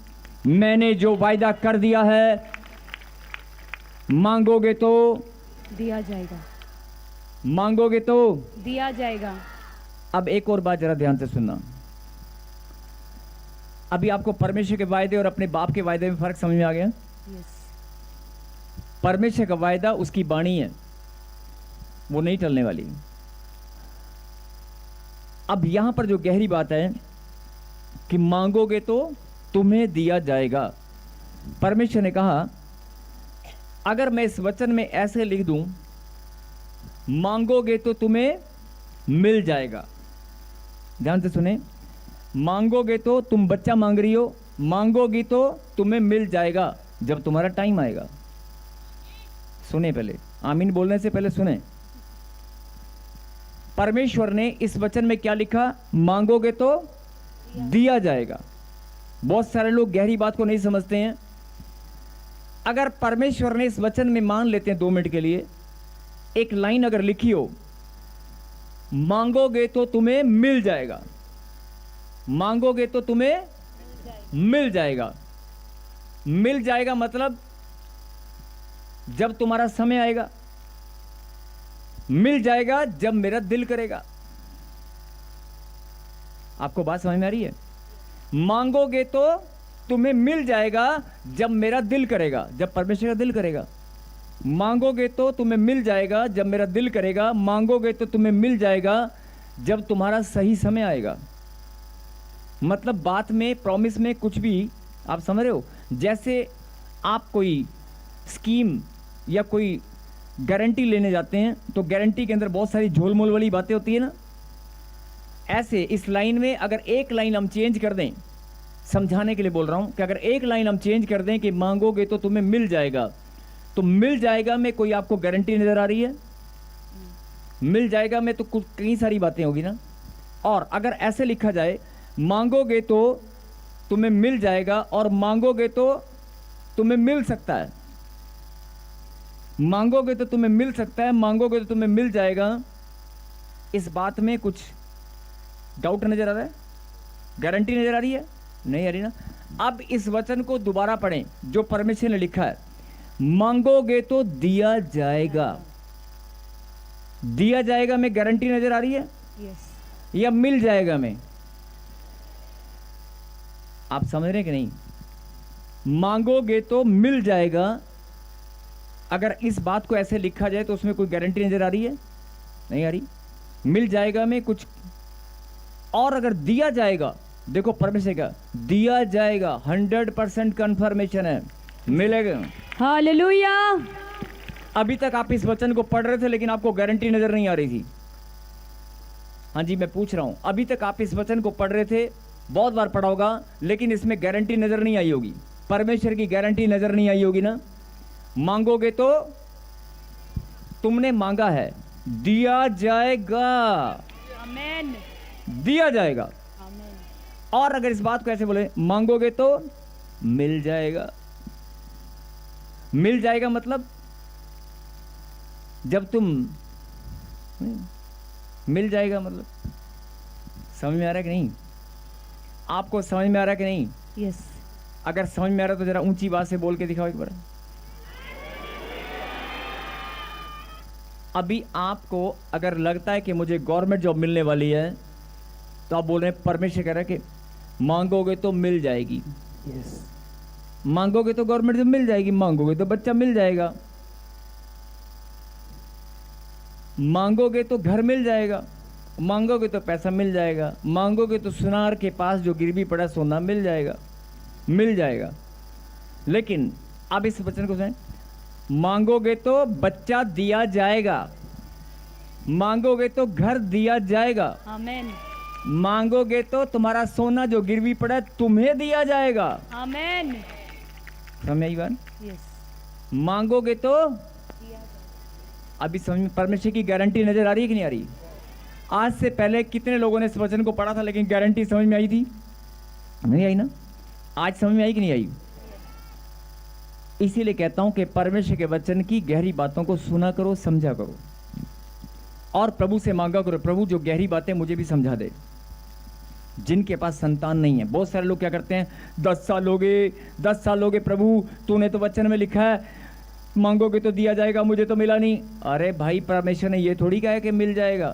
मैंने जो वायदा कर दिया है, मांगोगे तो दिया जाएगा, मांगोगे तो दिया जाएगा। अब एक और बात जरा ध्यान से सुनना। अभी आपको परमेश्वर के वायदे और अपने बाप के वायदे में फर्क समझ में आ गया? यस। परमेश्वर का वायदा उसकी वाणी है, वो नहीं टलने वाली। अब यहां पर जो गहरी बात है कि मांगोगे तो तुम्हें दिया जाएगा। परमेश्वर ने कहा, अगर मैं इस वचन में ऐसे लिख दूं, मांगोगे तो तुम्हें मिल जाएगा। ध्यान से सुने, मांगोगे तो, तुम बच्चा मांग रही हो, मांगोगी तो तुम्हें मिल जाएगा जब तुम्हारा टाइम आएगा। सुने, पहले आमीन बोलने से पहले सुने, परमेश्वर ने इस वचन में क्या लिखा? मांगोगे तो दिया जाएगा। बहुत सारे लोग गहरी बात को नहीं समझते हैं। अगर परमेश्वर ने इस वचन में, मान लेते हैं 2 मिनट के लिए, एक लाइन अगर लिखी हो, मांगोगे तो तुम्हें मिल जाएगा, मांगोगे तो तुम्हें मिल जाएगा। मिल जाएगा मतलब जब तुम्हारा समय आएगा, मिल जाएगा जब मेरा दिल करेगा। आपको बात समझ में आ रही है? मांगोगे तो तुम्हें मिल जाएगा जब मेरा दिल करेगा, जब परमेश्वर का दिल करेगा। मांगोगे तो तुम्हें मिल जाएगा जब मेरा दिल करेगा। मांगोगे तो तुम्हें मिल जाएगा जब तुम्हारा सही समय आएगा। मतलब बात में, प्रॉमिस में कुछ भी, आप समझ रहे हो? जैसे आप कोई स्कीम या कोई गारंटी लेने जाते हैं तो गारंटी के अंदर बहुत सारी झोलमोल वाली बातें होती है ना, ऐसे इस लाइन में अगर एक लाइन हम चेंज कर दें, समझाने के लिए बोल रहा हूं कि अगर एक लाइन हम चेंज कर दें कि मांगोगे तो तुम्हें मिल जाएगा, तो मिल जाएगा में कोई आपको गारंटी नजर आ रही है? मिल जाएगा में तो कुछ कई सारी बातें होगी ना। और अगर ऐसे लिखा जाए, मांगोगे तो तुम्हें मिल जाएगा और मांगोगे तो तुम्हें मिल सकता है, मांगोगे तो तुम्हें मिल सकता है, मांगोगे तो तुम्हें मिल जाएगा, इस बात में कुछ डाउट नजर आ रहा है? गारंटी नजर आ रही है? नहीं आ रही ना। अब इस वचन को दोबारा पढ़ें जो परमेश्वर ने लिखा है, मांगोगे तो दिया जाएगा। दिया जाएगा में गारंटी नजर आ रही है यस, या मिल जाएगा में? आप समझ रहे हैं कि नहीं? मांगोगे तो मिल जाएगा। अगर इस बात को ऐसे लिखा जाए तो उसमें कोई गारंटी नजर आ रही है? नहीं आ रही। मिल जाएगा में कुछ और अगर दिया जाएगा, देखो परमेश्वर का दिया जाएगा 100% कंफर्मेशन है, मिलेगा। हालेलुया। अभी तक आप इस वचन को पढ़ रहे थे लेकिन आपको गारंटी नजर नहीं आ रही थी। हाँ जी, मैं पूछ रहा हूं, अभी तक आप इस वचन को पढ़ रहे थे, बहुत बार पढ़ा होगा, लेकिन इसमें गारंटी नजर नहीं आई होगी। परमेश्वर की गारंटी नजर नहीं आई होगी ना। मांगोगे तो तुमने मांगा है, दिया जाएगा। आमेन, दिया जाएगा। आमेन। और अगर इस बात को ऐसे बोले, मांगोगे तो मिल जाएगा। मिल जाएगा मतलब जब तुम मिल जाएगा मतलब समझ में आ रहा है कि नहीं? आपको समझ में आ रहा है कि नहीं? यस, अगर समझ में आ रहा है तो जरा ऊंची बात से बोल के दिखाओ एक बार। अभी आपको अगर लगता है कि मुझे गवर्नमेंट जॉब मिलने वाली है तो आप बोल रहे हैं, परमेश्वर कह रहा है कि मांगोगे तो मिल जाएगी। यस, मांगोगे तो गवर्नमेंट जॉब मिल जाएगी, मांगोगे तो बच्चा मिल जाएगा, मांगोगे तो घर मिल जाएगा, मांगोगे तो पैसा मिल जाएगा, मांगोगे तो सुनार के पास जो गिरवी पड़ा सोना मिल जाएगा, मिल जाएगा। लेकिन अब इस वचन को सुनें, मांगोगे तो बच्चा दिया जाएगा, मांगोगे तो घर दिया जाएगा, आमेन, मांगोगे तो तुम्हारा सोना जो गिरवी पड़ा है तुम्हें दिया जाएगा। आमेन। समझ आई बात? यस, मांगोगे तो अभी समझ में परमेश्वर की गारंटी नजर आ रही है कि नहीं आ रही? आज से पहले कितने लोगों ने इस वचन को पढ़ा था लेकिन गारंटी समझ में आई थी? नहीं आई ना। आज समझ में आई कि नहीं आई? इसीलिए कहता हूं कि परमेश्वर के वचन की गहरी बातों को सुना करो, समझा करो और प्रभु से मांगा करो, प्रभु जो गहरी बातें मुझे भी समझा दे। जिनके पास संतान नहीं है, बहुत सारे लोग क्या करते हैं, 10 साल हो गए, 10 साल हो गए प्रभु, तूने तो वचन में लिखा है मांगोगे तो दिया जाएगा, मुझे तो मिला नहीं। अरे भाई, परमेश्वर ने ये थोड़ी कहा है कि मिल जाएगा।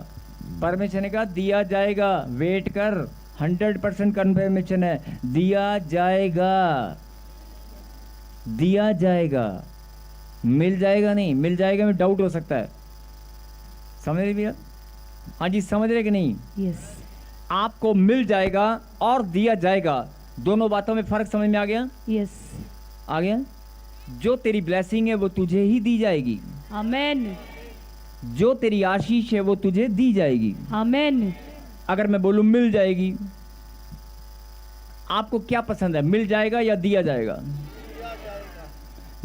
परमेश्वर ने कहा दिया जाएगा, वेट कर, 100% कंफर्मेशन है, दिया जाएगा, दिया जाएगा। मिल जाएगा नहीं, मिल जाएगा में डाउट हो सकता है। समझ रहे भैया? हाँ जी, समझ रहे कि नहीं? यस, आपको मिल जाएगा और दिया जाएगा, दोनों बातों में फर्क समझ में आ गया? यस, आ गया। जो तेरी ब्लेसिंग है वो तुझे ही दी जाएगी, आमेन, जो तेरी आशीष है वो तुझे दी जाएगी। आमेन। अगर मैं बोलूं मिल जाएगी, आपको क्या पसंद है, मिल जाएगा या दिया जाएगा?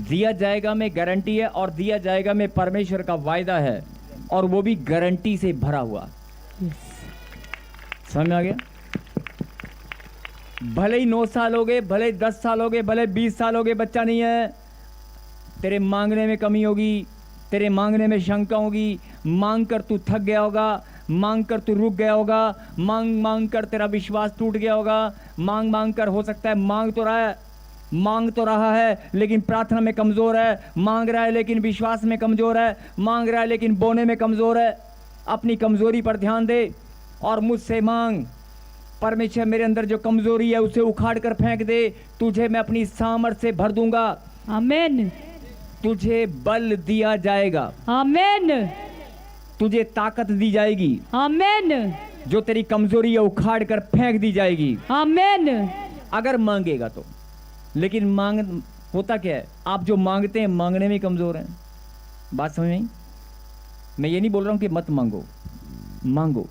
दिया जाएगा में गारंटी है और दिया जाएगा में परमेश्वर का वायदा है और वो भी गारंटी से भरा हुआ। यस, समझ में आ गया? भले ही 9 साल हो गए, भले ही 10 साल हो गए, भले 20 साल हो गए, बच्चा नहीं है, तेरे मांगने में कमी होगी, तेरे मांगने में शंका होगी, मांग कर तू थक गया होगा, मांग कर तू रुक गया होगा, मांग मांग कर तेरा विश्वास टूट गया होगा, मांग मांग कर हो सकता है मांग तो रहा है लेकिन प्रार्थना में कमजोर है, मांग रहा है लेकिन विश्वास में कमजोर है, मांग रहा है लेकिन बोने में कमजोर है। अपनी कमजोरी पर ध्यान दे और मुझसे मांग। परमेश्वर मेरे अंदर जो कमजोरी है उसे उखाड़ कर फेंक दे, तुझे मैं अपनी सामर्थ से भर दूंगा, आमेन, तुझे बल दिया जाएगा, आमेन, तुझे ताकत दी जाएगी, आमेन, जो तेरी कमजोरी है उखाड़ कर फेंक दी जाएगी, आमेन। अगर मांगेगा तो। लेकिन मांग होता क्या है, आप जो मांगते हैं मांगने में कमजोर हैं। बात समझ में आई? मैं ये नहीं बोल रहा हूं कि मत मांगो, मांगो।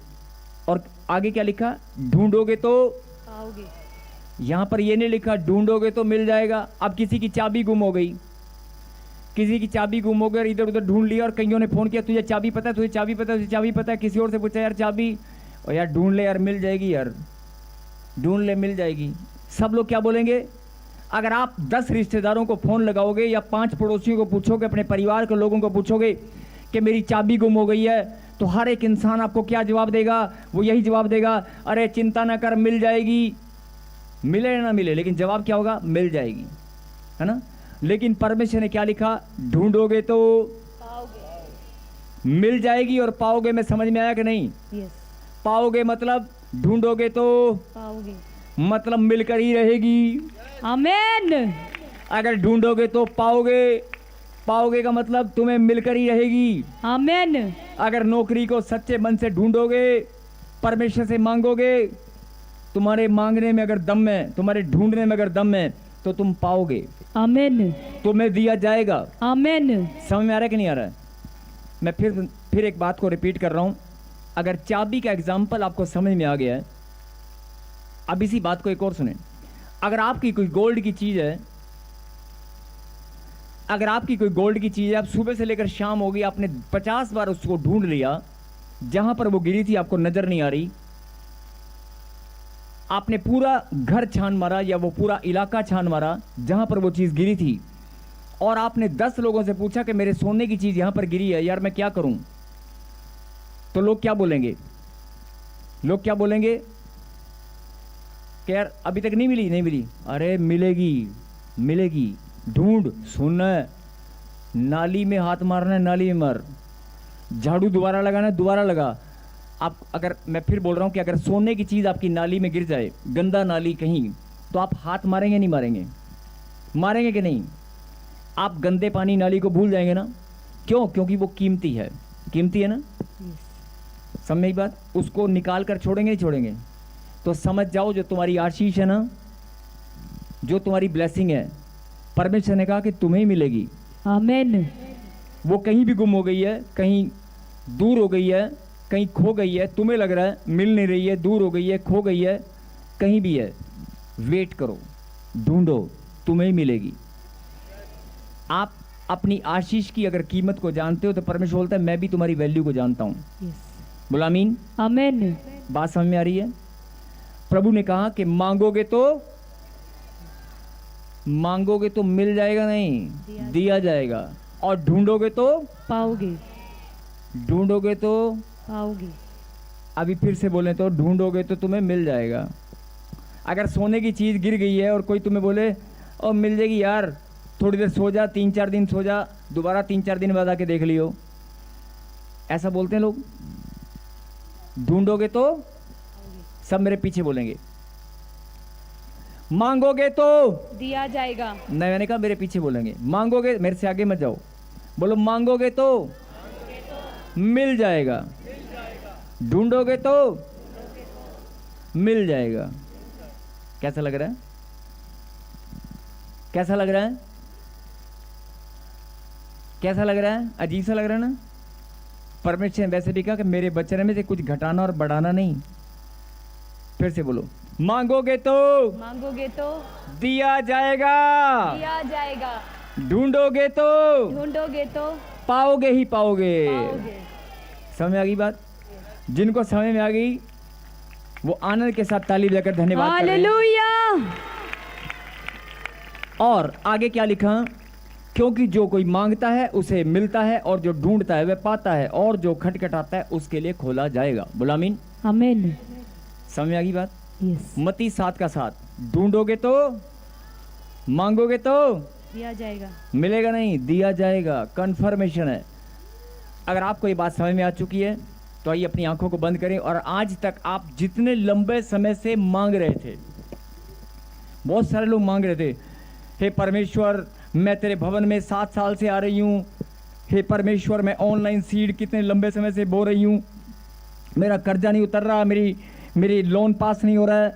और आगे क्या लिखा, ढूंढोगे तो पाओगे। यहां पर ये नहीं लिखा ढूंढोगे तो मिल जाएगा। अब किसी की चाबी गुम हो गई, किसी की चाबी गुम हो गई, इधर उधर ढूंढ लिया और कईयों ने फोन किया, तुझे चाबी पता है, तुझे चाबी पता है, तुझे चाबी पता है, किसी और से पूछा यार चाबी, और यार ढूंढ ले यार, मिल जाएगी यार, ढूंढ ले मिल जाएगी। सब लोग क्या बोलेंगे? अगर आप 10 रिश्तेदारों को फोन लगाओगे या 5 पड़ोसियों को पूछोगे, अपने परिवार के लोगों को पूछोगे कि मेरी चाबी गुम हो गई है, तो हर एक इंसान आपको क्या जवाब देगा? वो यही जवाब देगा, अरे चिंता ना कर, मिल जाएगी। मिले या ना मिले, लेकिन जवाब क्या होगा? मिल जाएगी, है ना। लेकिन परमेश्वर ने क्या लिखा? ढूंढोगे तो मिल जाएगी, और पाओगे में समझ में आया कि नहीं? यस, पाओगे मतलब ढूंढोगे तो पाओगे, मतलब मिलकर ही रहेगी। आमेन। अगर ढूंढोगे तो पाओगे, पाओगे का मतलब तुम्हें मिलकर ही रहेगी। आमेन। अगर नौकरी को सच्चे मन से ढूंढोगे, परमेश्वर से मांगोगे, तुम्हारे मांगने में अगर दम है, तुम्हारे ढूंढने में अगर दम है, तो तुम पाओगे, आमेन, तुम्हें दिया जाएगा। आमेन। समझ में आ रहा है कि नहीं आ रहा है? मैं फिर एक बात को रिपीट कर रहा हूं। अगर चाबी का एग्जाम्पल आपको समझ में आ गया है, अब इसी बात को एक और सुने। अगर आपकी कोई गोल्ड की चीज है, अगर आपकी कोई गोल्ड की चीज है, आप सुबह से लेकर शाम हो गई, आपने 50 बार उसको ढूंढ लिया, जहां पर वो गिरी थी आपको नजर नहीं आ रही, आपने पूरा घर छान मारा या वो पूरा इलाका छान मारा जहां पर वो चीज गिरी थी, और आपने 10 लोगों से पूछा कि मेरे सोने की चीज यहां पर गिरी है, यार मैं क्या करूं? तो लोग क्या बोलेंगे? लोग क्या बोलेंगे कि यार अभी तक नहीं मिली, नहीं मिली। अरे मिलेगी, मिलेगी, ढूंढ, सुनना है, नाली में हाथ मारना है, नाली में मार, झाड़ू दोबारा लगाना है, दोबारा लगा। आप अगर, मैं फिर बोल रहा हूं कि अगर सोने की चीज आपकी नाली में गिर जाए, गंदा नाली कहीं, तो आप हाथ मारेंगे नहीं मारेंगे? मारेंगे कि नहीं? आप गंदे पानी नाली को भूल जाएंगे ना? क्यों? क्योंकि वो कीमती है, कीमती है ना। समझ में बात? उसको निकाल कर छोड़ेंगे नहीं छोड़ेंगे? तो समझ जाओ, जो तुम्हारी आशीष है ना, जो तुम्हारी ब्लेसिंग है, परमेश्वर ने कहा कि तुम्हें ही मिलेगी। आमेन। वो कहीं भी गुम हो गई है, कहीं दूर हो गई है, कहीं खो गई है, तुम्हें लग रहा है मिल नहीं रही है, दूर हो गई है, खो गई है, कहीं भी है, वेट करो, ढूंढो, तुम्हें ही मिलेगी। आप अपनी आशीष की अगर कीमत को जानते हो, तो परमेश्वर बोलता है मैं भी तुम्हारी वैल्यू को जानता हूं। बोला आमीन। आमेन। बात समझ में आ रही है? प्रभु ने कहा कि मांगोगे तो मिल जाएगा, नहीं दिया जाएगा, और ढूंढोगे तो पाओगे, ढूंढोगे तो पाओगे। अभी फिर से बोले तो ढूंढोगे तो तुम्हें मिल जाएगा। अगर सोने की चीज गिर गई है और कोई तुम्हें बोले और मिल जाएगी यार, थोड़ी देर सो जा, 3-4 दिन सो जा, दोबारा 3-4 दिन बाद आके देख लियो, ऐसा बोलते हैं लोग। ढूंढोगे तो, सब मेरे पीछे बोलेंगे, मांगोगे तो दिया जाएगा। नहीं, मैंने कहा मेरे पीछे बोलेंगे, मांगोगे, मेरे से आगे मत जाओ, बोलो मांगोगे तो मिल जाएगा, ढूंढोगे तो मिल जाएगा। कैसा लग रहा है? कैसा लग रहा है? कैसा लग रहा है? अजीब सा लग रहा है ना? परमेश्वर ने वैसे भी कहा कि मेरे वचन में से कुछ घटाना और बढ़ाना नहीं। फिर से बोलो, मांगोगे तो दिया जाएगा, दिया जाएगा, ढूंढोगे तो ढूंढोगे तो पाओगे ही पाओगे। पाओगे। समझ में आ गई बात? जिनको समझ में आ गई वो आनंद के साथ ताली बजाकर धन्यवाद कर रहे हैं। हालेलुया। और आगे क्या लिखा? क्योंकि जो कोई मांगता है उसे मिलता है, और जो ढूंढता है वह पाता है, और जो खटखटाता है उसके लिए खोला जाएगा। बोला आमीन। आमेन। समझ में आ गई बात? यस। मत्ती 7:7, ढूंढोगे तो, मांगोगे तो दिया जाएगा, मिलेगा नहीं, दिया जाएगा। कन्फर्मेशन है। अगर आपको ये बात समझ में आ चुकी है तो आइए अपनी आंखों को बंद करें, और आज तक आप जितने लंबे समय से मांग रहे थे, बहुत सारे लोग मांग रहे थे, हे परमेश्वर मैं तेरे भवन में 7 साल से आ रही हूँ, हे परमेश्वर मैं ऑनलाइन सीड कितने लंबे समय से बो रही हूँ, मेरा कर्जा नहीं उतर रहा, मेरी लोन पास नहीं हो रहा है।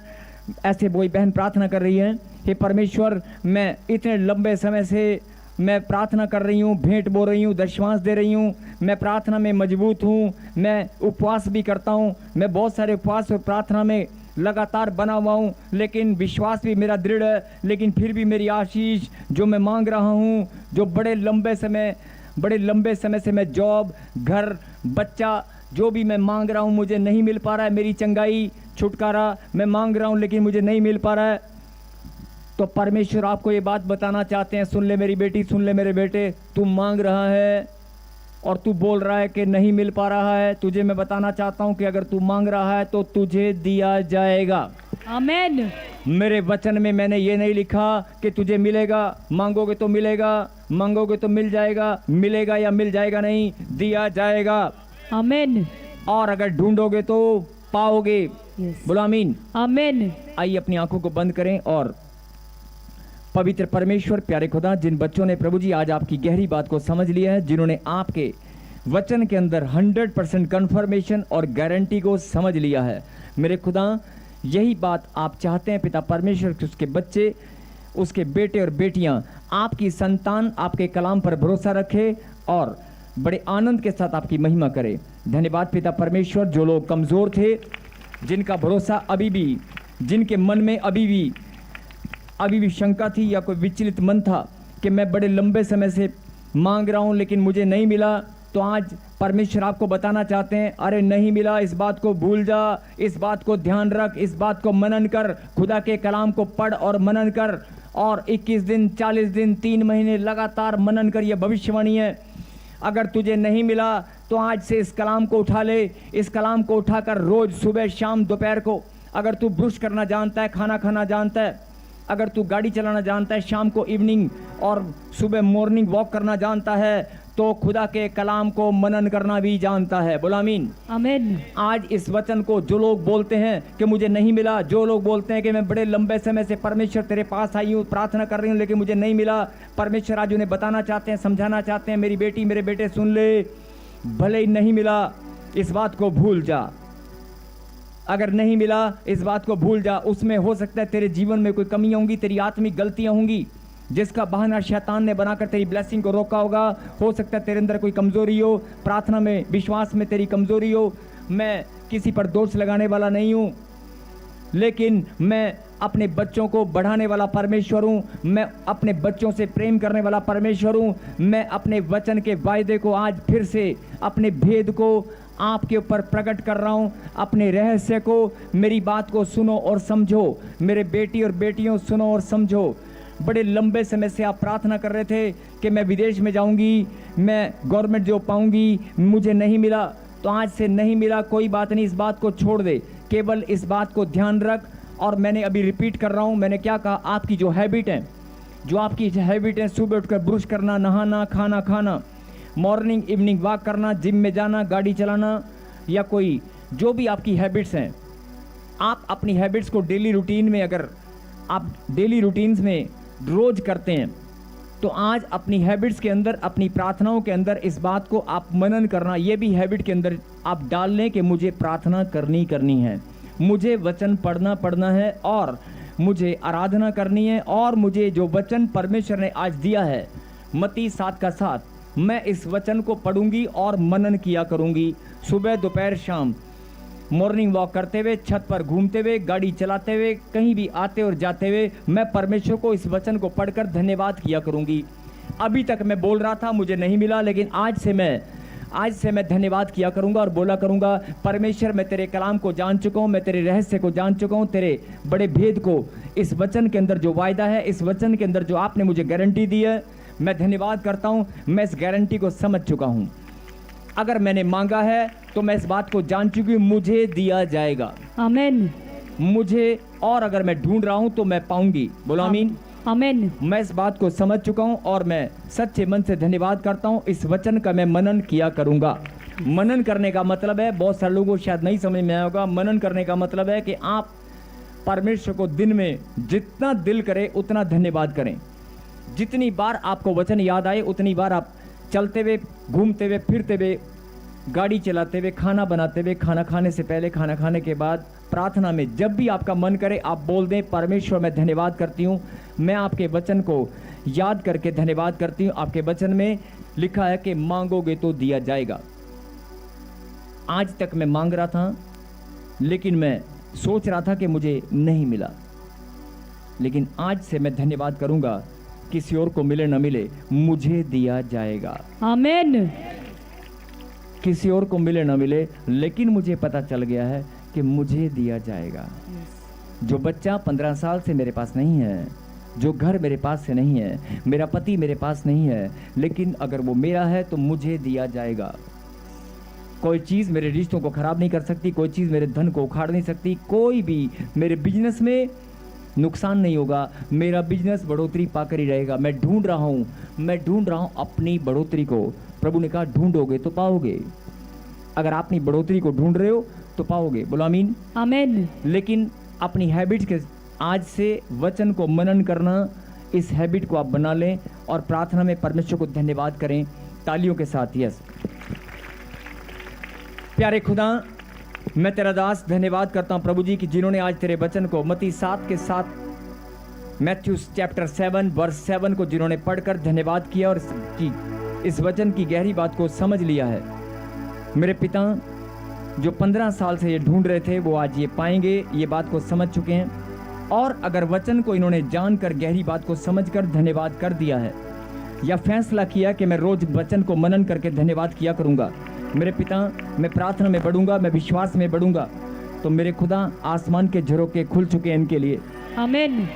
ऐसे वही बहन प्रार्थना कर रही है, हे परमेश्वर मैं इतने लंबे समय से मैं प्रार्थना कर रही हूँ, भेंट बो रही हूँ, दशमांश दे रही हूँ, मैं प्रार्थना में मजबूत हूँ, मैं उपवास भी करता हूँ, मैं बहुत सारे उपवास और प्रार्थना में लगातार बना हुआ हूँ, लेकिन विश्वास भी मेरा दृढ़ है, लेकिन फिर भी मेरी आशीष जो मैं मांग रहा हूँ, जो बड़े लंबे समय से मैं जॉब, घर, बच्चा, जो भी मैं मांग रहा हूँ मुझे नहीं मिल पा रहा है। मेरी चंगाई, छुटकारा मैं मांग रहा हूँ लेकिन मुझे नहीं मिल पा रहा है। तो परमेश्वर आपको ये बात बताना चाहते हैं, सुन ले मेरी बेटी, सुन ले मेरे बेटे, तू मांग रहा है, और तू बोल रहा है कि नहीं मिल पा रहा है, तुझे मैं बताना चाहता हूं कि अगर तू मांग रहा है तो तुझे दिया जाएगा। आमेन। मेरे वचन में मैंने ये नहीं लिखा कि तुझे मिलेगा, मांगोगे तो मिलेगा, मांगोगे तो मिल जाएगा, मिलेगा या मिल जाएगा नहीं, दिया जाएगा। आमेन। और अगर ढूंढोगे तो पाओगे। यस। बोलो आमीन। आमेन। आइए अपनी आंखों को बंद करें और पवित्र परमेश्वर, प्यारे खुदा, जिन बच्चों ने प्रभु जी आज आपकी गहरी बात को समझ लिया है, जिन्होंने आपके वचन के अंदर 100% कन्फर्मेशन और गारंटी को समझ लिया है, मेरे खुदा यही बात आप चाहते हैं पिता परमेश्वर कि उसके बच्चे, उसके बेटे और बेटियां, आपकी संतान आपके कलाम पर भरोसा रखे और बड़े आनंद के साथ आपकी महिमा करे। धन्यवाद पिता परमेश्वर। जो लोग कमज़ोर थे, जिनका भरोसा अभी भी, जिनके मन में अभी भी शंका थी या कोई विचलित मन था कि मैं बड़े लंबे समय से मांग रहा हूं लेकिन मुझे नहीं मिला, तो आज परमेश्वर आपको बताना चाहते हैं, अरे नहीं मिला, इस बात को भूल जा, इस बात को ध्यान रख, इस बात को मनन कर, खुदा के कलाम को पढ़ और मनन कर, और 21 दिन 40 दिन 3 महीने लगातार मनन कर। यह भविष्यवाणी है। अगर तुझे नहीं मिला तो आज से इस कलाम को उठा ले, इस कलाम को उठाकर रोज सुबह शाम दोपहर को, अगर तू ब्रश करना जानता है, खाना खाना जानता है, अगर तू गाड़ी चलाना जानता है, शाम को इवनिंग और सुबह मॉर्निंग वॉक करना जानता है, तो खुदा के कलाम को मनन करना भी जानता है। बोला आमीन। आमेन। आज इस वचन को जो लोग बोलते हैं कि मुझे नहीं मिला, जो लोग बोलते हैं कि मैं बड़े लंबे समय से परमेश्वर तेरे पास आई हूँ, प्रार्थना कर रही हूँ लेकिन मुझे नहीं मिला, परमेश्वर आज उन्हें बताना चाहते हैं, समझाना चाहते हैं, मेरी बेटी मेरे बेटे सुन ले, भले ही नहीं मिला इस बात को भूल जा। अगर नहीं मिला इस बात को भूल जा। उसमें हो सकता है तेरे जीवन में कोई कमियां होंगी, तेरी आत्मिक गलतियां होंगी जिसका बहाना शैतान ने बनाकर तेरी ब्लेसिंग को रोका होगा। हो सकता है तेरे अंदर कोई कमजोरी हो, प्रार्थना में, विश्वास में तेरी कमजोरी हो। मैं किसी पर दोष लगाने वाला नहीं हूं, लेकिन मैं अपने बच्चों को बढ़ाने वाला परमेश्वर हूं। मैं अपने बच्चों से प्रेम करने वाला परमेश्वर हूं। मैं अपने वचन के वायदे को आज फिर से, अपने भेद को आपके ऊपर प्रकट कर रहा हूं, अपने रहस्य को। मेरी बात को सुनो और समझो, मेरे बेटी और बेटियों सुनो और समझो। बड़े लंबे समय से आप प्रार्थना कर रहे थे कि मैं विदेश में जाऊंगी, मैं गवर्नमेंट जॉब पाऊंगी, मुझे नहीं मिला, तो आज से नहीं मिला, कोई बात नहीं, इस बात को छोड़ दे, केवल इस बात को ध्यान रख। और मैंने अभी रिपीट कर रहा हूं, मैंने क्या कहा, आपकी जो हैबिट है, जो आपकी हैबिट है, सुबह उठकर ब्रश करना, नहाना, खाना खाना, मॉर्निंग इवनिंग वॉक करना, जिम में जाना, गाड़ी चलाना, या कोई जो भी आपकी हैबिट्स हैं, आप अपनी हैबिट्स को डेली रूटीन में, अगर आप डेली रूटीन्स में रोज करते हैं, तो आज अपनी हैबिट्स के अंदर, अपनी प्रार्थनाओं के अंदर इस बात को आप मनन करना, ये भी हैबिट के अंदर आप डाल लें कि मुझे प्रार्थना करनी है, मुझे वचन पढ़ना है, और मुझे आराधना करनी है, और मुझे जो वचन परमेश्वर ने आज दिया है मत्ती 7:7, मैं इस वचन को पढ़ूंगी और मनन किया करूंगी। सुबह दोपहर शाम, मॉर्निंग वॉक करते हुए, छत पर घूमते हुए, गाड़ी चलाते हुए, कहीं भी आते और जाते हुए, मैं परमेश्वर को इस वचन को पढ़कर धन्यवाद किया करूंगी। अभी तक मैं बोल रहा था मुझे नहीं मिला, लेकिन आज से मैं धन्यवाद किया करूंगा और बोला करूंगा, परमेश्वर मैं तेरे कलाम को जान चुका हूं, मैं तेरे रहस्य को जान चुका हूं, तेरे बड़े भेद को, इस वचन के अंदर जो वायदा है, इस वचन के अंदर जो आपने मुझे गारंटी दी है, मैं धन्यवाद करता हूं। मैं इस गारंटी को समझ चुका हूं। अगर मैंने मांगा है तो मैं इस बात को जान चुकी हूं, मुझे दिया जाएगा। आमेन। मुझे, और अगर मैं ढूंढ रहा हूं तो मैं पाऊंगी। बोलो आमीन। आमेन। मैं इस बात को समझ चुका हूं और मैं सच्चे मन से धन्यवाद करता हूं। इस वचन का मैं मनन किया करूंगा। मनन करने का मतलब है, बहुत सारे लोगों को शायद नहीं समझ में आया होगा, मनन करने का मतलब है कि आप परमेश्वर को दिन में जितना दिल करे उतना धन्यवाद करें। जितनी बार आपको वचन याद आए उतनी बार आप चलते हुए, घूमते हुए, फिरते हुए, गाड़ी चलाते हुए, खाना बनाते हुए, खाना खाने से पहले, खाना खाने के बाद, प्रार्थना में, जब भी आपका मन करे आप बोल दें, परमेश्वर मैं धन्यवाद करती हूँ, मैं आपके वचन को याद करके धन्यवाद करती हूँ। आपके वचन में लिखा है कि मांगोगे तो दिया जाएगा। आज तक मैं मांग रहा था, लेकिन मैं सोच रहा था कि मुझे नहीं मिला, लेकिन आज से मैं धन्यवाद करूंगा, किसी और को मिले न मिले, मुझे दिया जाएगा। आमेन। किसी और को मिले न मिले, लेकिन मुझे पता चल गया है कि मुझे दिया जाएगा। जो बच्चा 15 साल से मेरे पास नहीं है, जो घर मेरे पास से नहीं है, मेरा पति मेरे पास नहीं है, लेकिन अगर वो मेरा है तो मुझे दिया जाएगा। कोई चीज़ मेरे रिश्तों को खराब नहीं कर सकती, कोई चीज़ मेरे धन को उखाड़ नहीं सकती, कोई भी मेरे बिजनेस में नुकसान नहीं होगा, मेरा बिजनेस बढ़ोतरी पाकर ही रहेगा। मैं ढूंढ रहा हूँ अपनी बढ़ोतरी को। प्रभु ने कहा ढूंढोगे तो पाओगे। अगर आप अपनी बढ़ोतरी को ढूंढ रहे हो तो पाओगे। बोलो आमीन। आमीन। लेकिन अपनी हैबिट्स के आज से वचन को मनन करना, इस हैबिट को आप बना लें और प्रार्थना में परमेश्वर को धन्यवाद करें तालियों के साथ। यस प्यारे खुदा, मैं तेरा दास धन्यवाद करता हूं प्रभु जी कि जिन्होंने आज तेरे वचन को मत्ती 7 के 7 मैथ्यू चैप्टर 7 वर्स 7 को जिन्होंने पढ़कर धन्यवाद किया और इस वचन की गहरी बात को समझ लिया है। मेरे पिता जो 15 साल से ये ढूंढ रहे थे वो आज ये पाएंगे, ये बात को समझ चुके हैं। और अगर वचन को इन्होंने जानकर गहरी बात को समझकर धन्यवाद कर दिया है या फैसला किया कि मैं रोज वचन को मनन करके धन्यवाद किया करूंगा, मेरे पिता मैं प्रार्थना में बढ़ूंगा, मैं विश्वास में बढ़ूंगा, तो मेरे खुदा आसमान के झरोके खुल चुके हैं इनके लिए। आमीन।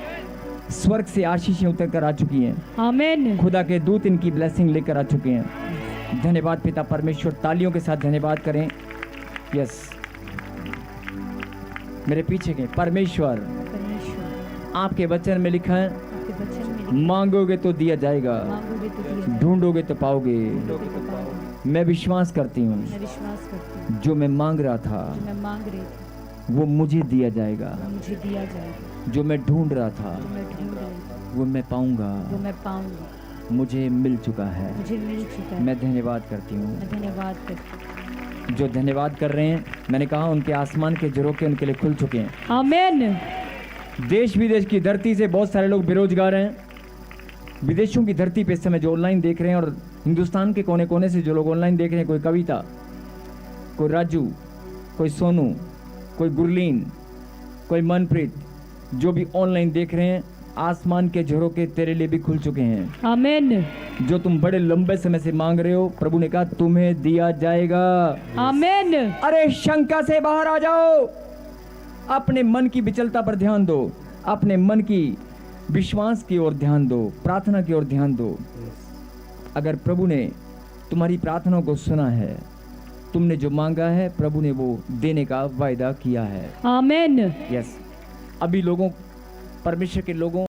स्वर्ग से आशीषें उतर कर आ चुकी हैं। आमीन। खुदा के दूत इनकी ब्लेसिंग लेकर आ चुके हैं। धन्यवाद पिता परमेश्वर। तालियों के साथ धन्यवाद करें। यस मेरे पीछे के परमेश्वर, आपके वचन में लिखा है मांगोगे तो दिया जाएगा, ढूंढोगे तो पाओगे। मैं विश्वास करती हूँ जो मैं मांग रहा था वो मुझे दिया जाएगा, जो मैं ढूंढ रहा था वो मैं पाऊंगा, मुझे मिल चुका है। मैं धन्यवाद करती हूँ। जो धन्यवाद कर रहे हैं, मैंने कहा उनके आसमान के झरोखे उनके लिए खुल चुके हैं। आमीन। देश विदेश की धरती से बहुत सारे लोग बेरोजगार हैं। विदेशों की धरती पे इस समय जो ऑनलाइन देख रहे हैं और हिंदुस्तान के कोने कोने से जो लोग ऑनलाइन देख रहे हैं, कोई कविता, कोई राजू, कोई सोनू, कोई गुरलीन, कोई मनप्रीत, जो भी ऑनलाइन देख रहे हैं, आसमान के झरोखे तेरे लिए भी खुल चुके हैं। आमीन। जो तुम बड़े लंबे समय से मांग रहे हो, प्रभु ने कहा तुम्हें दिया जाएगा। आमीन। अरे शंका से बाहर आ जाओ, अपने मन की विचलता पर ध्यान दो, अपने मन की विश्वास की ओर ध्यान दो, प्रार्थना की ओर ध्यान दो। अगर प्रभु ने तुम्हारी प्रार्थनाओं को सुना है, तुमने जो मांगा है प्रभु ने वो देने का वायदा किया है। आमीन। यस अभी लोगों, परमेश्वर के लोगों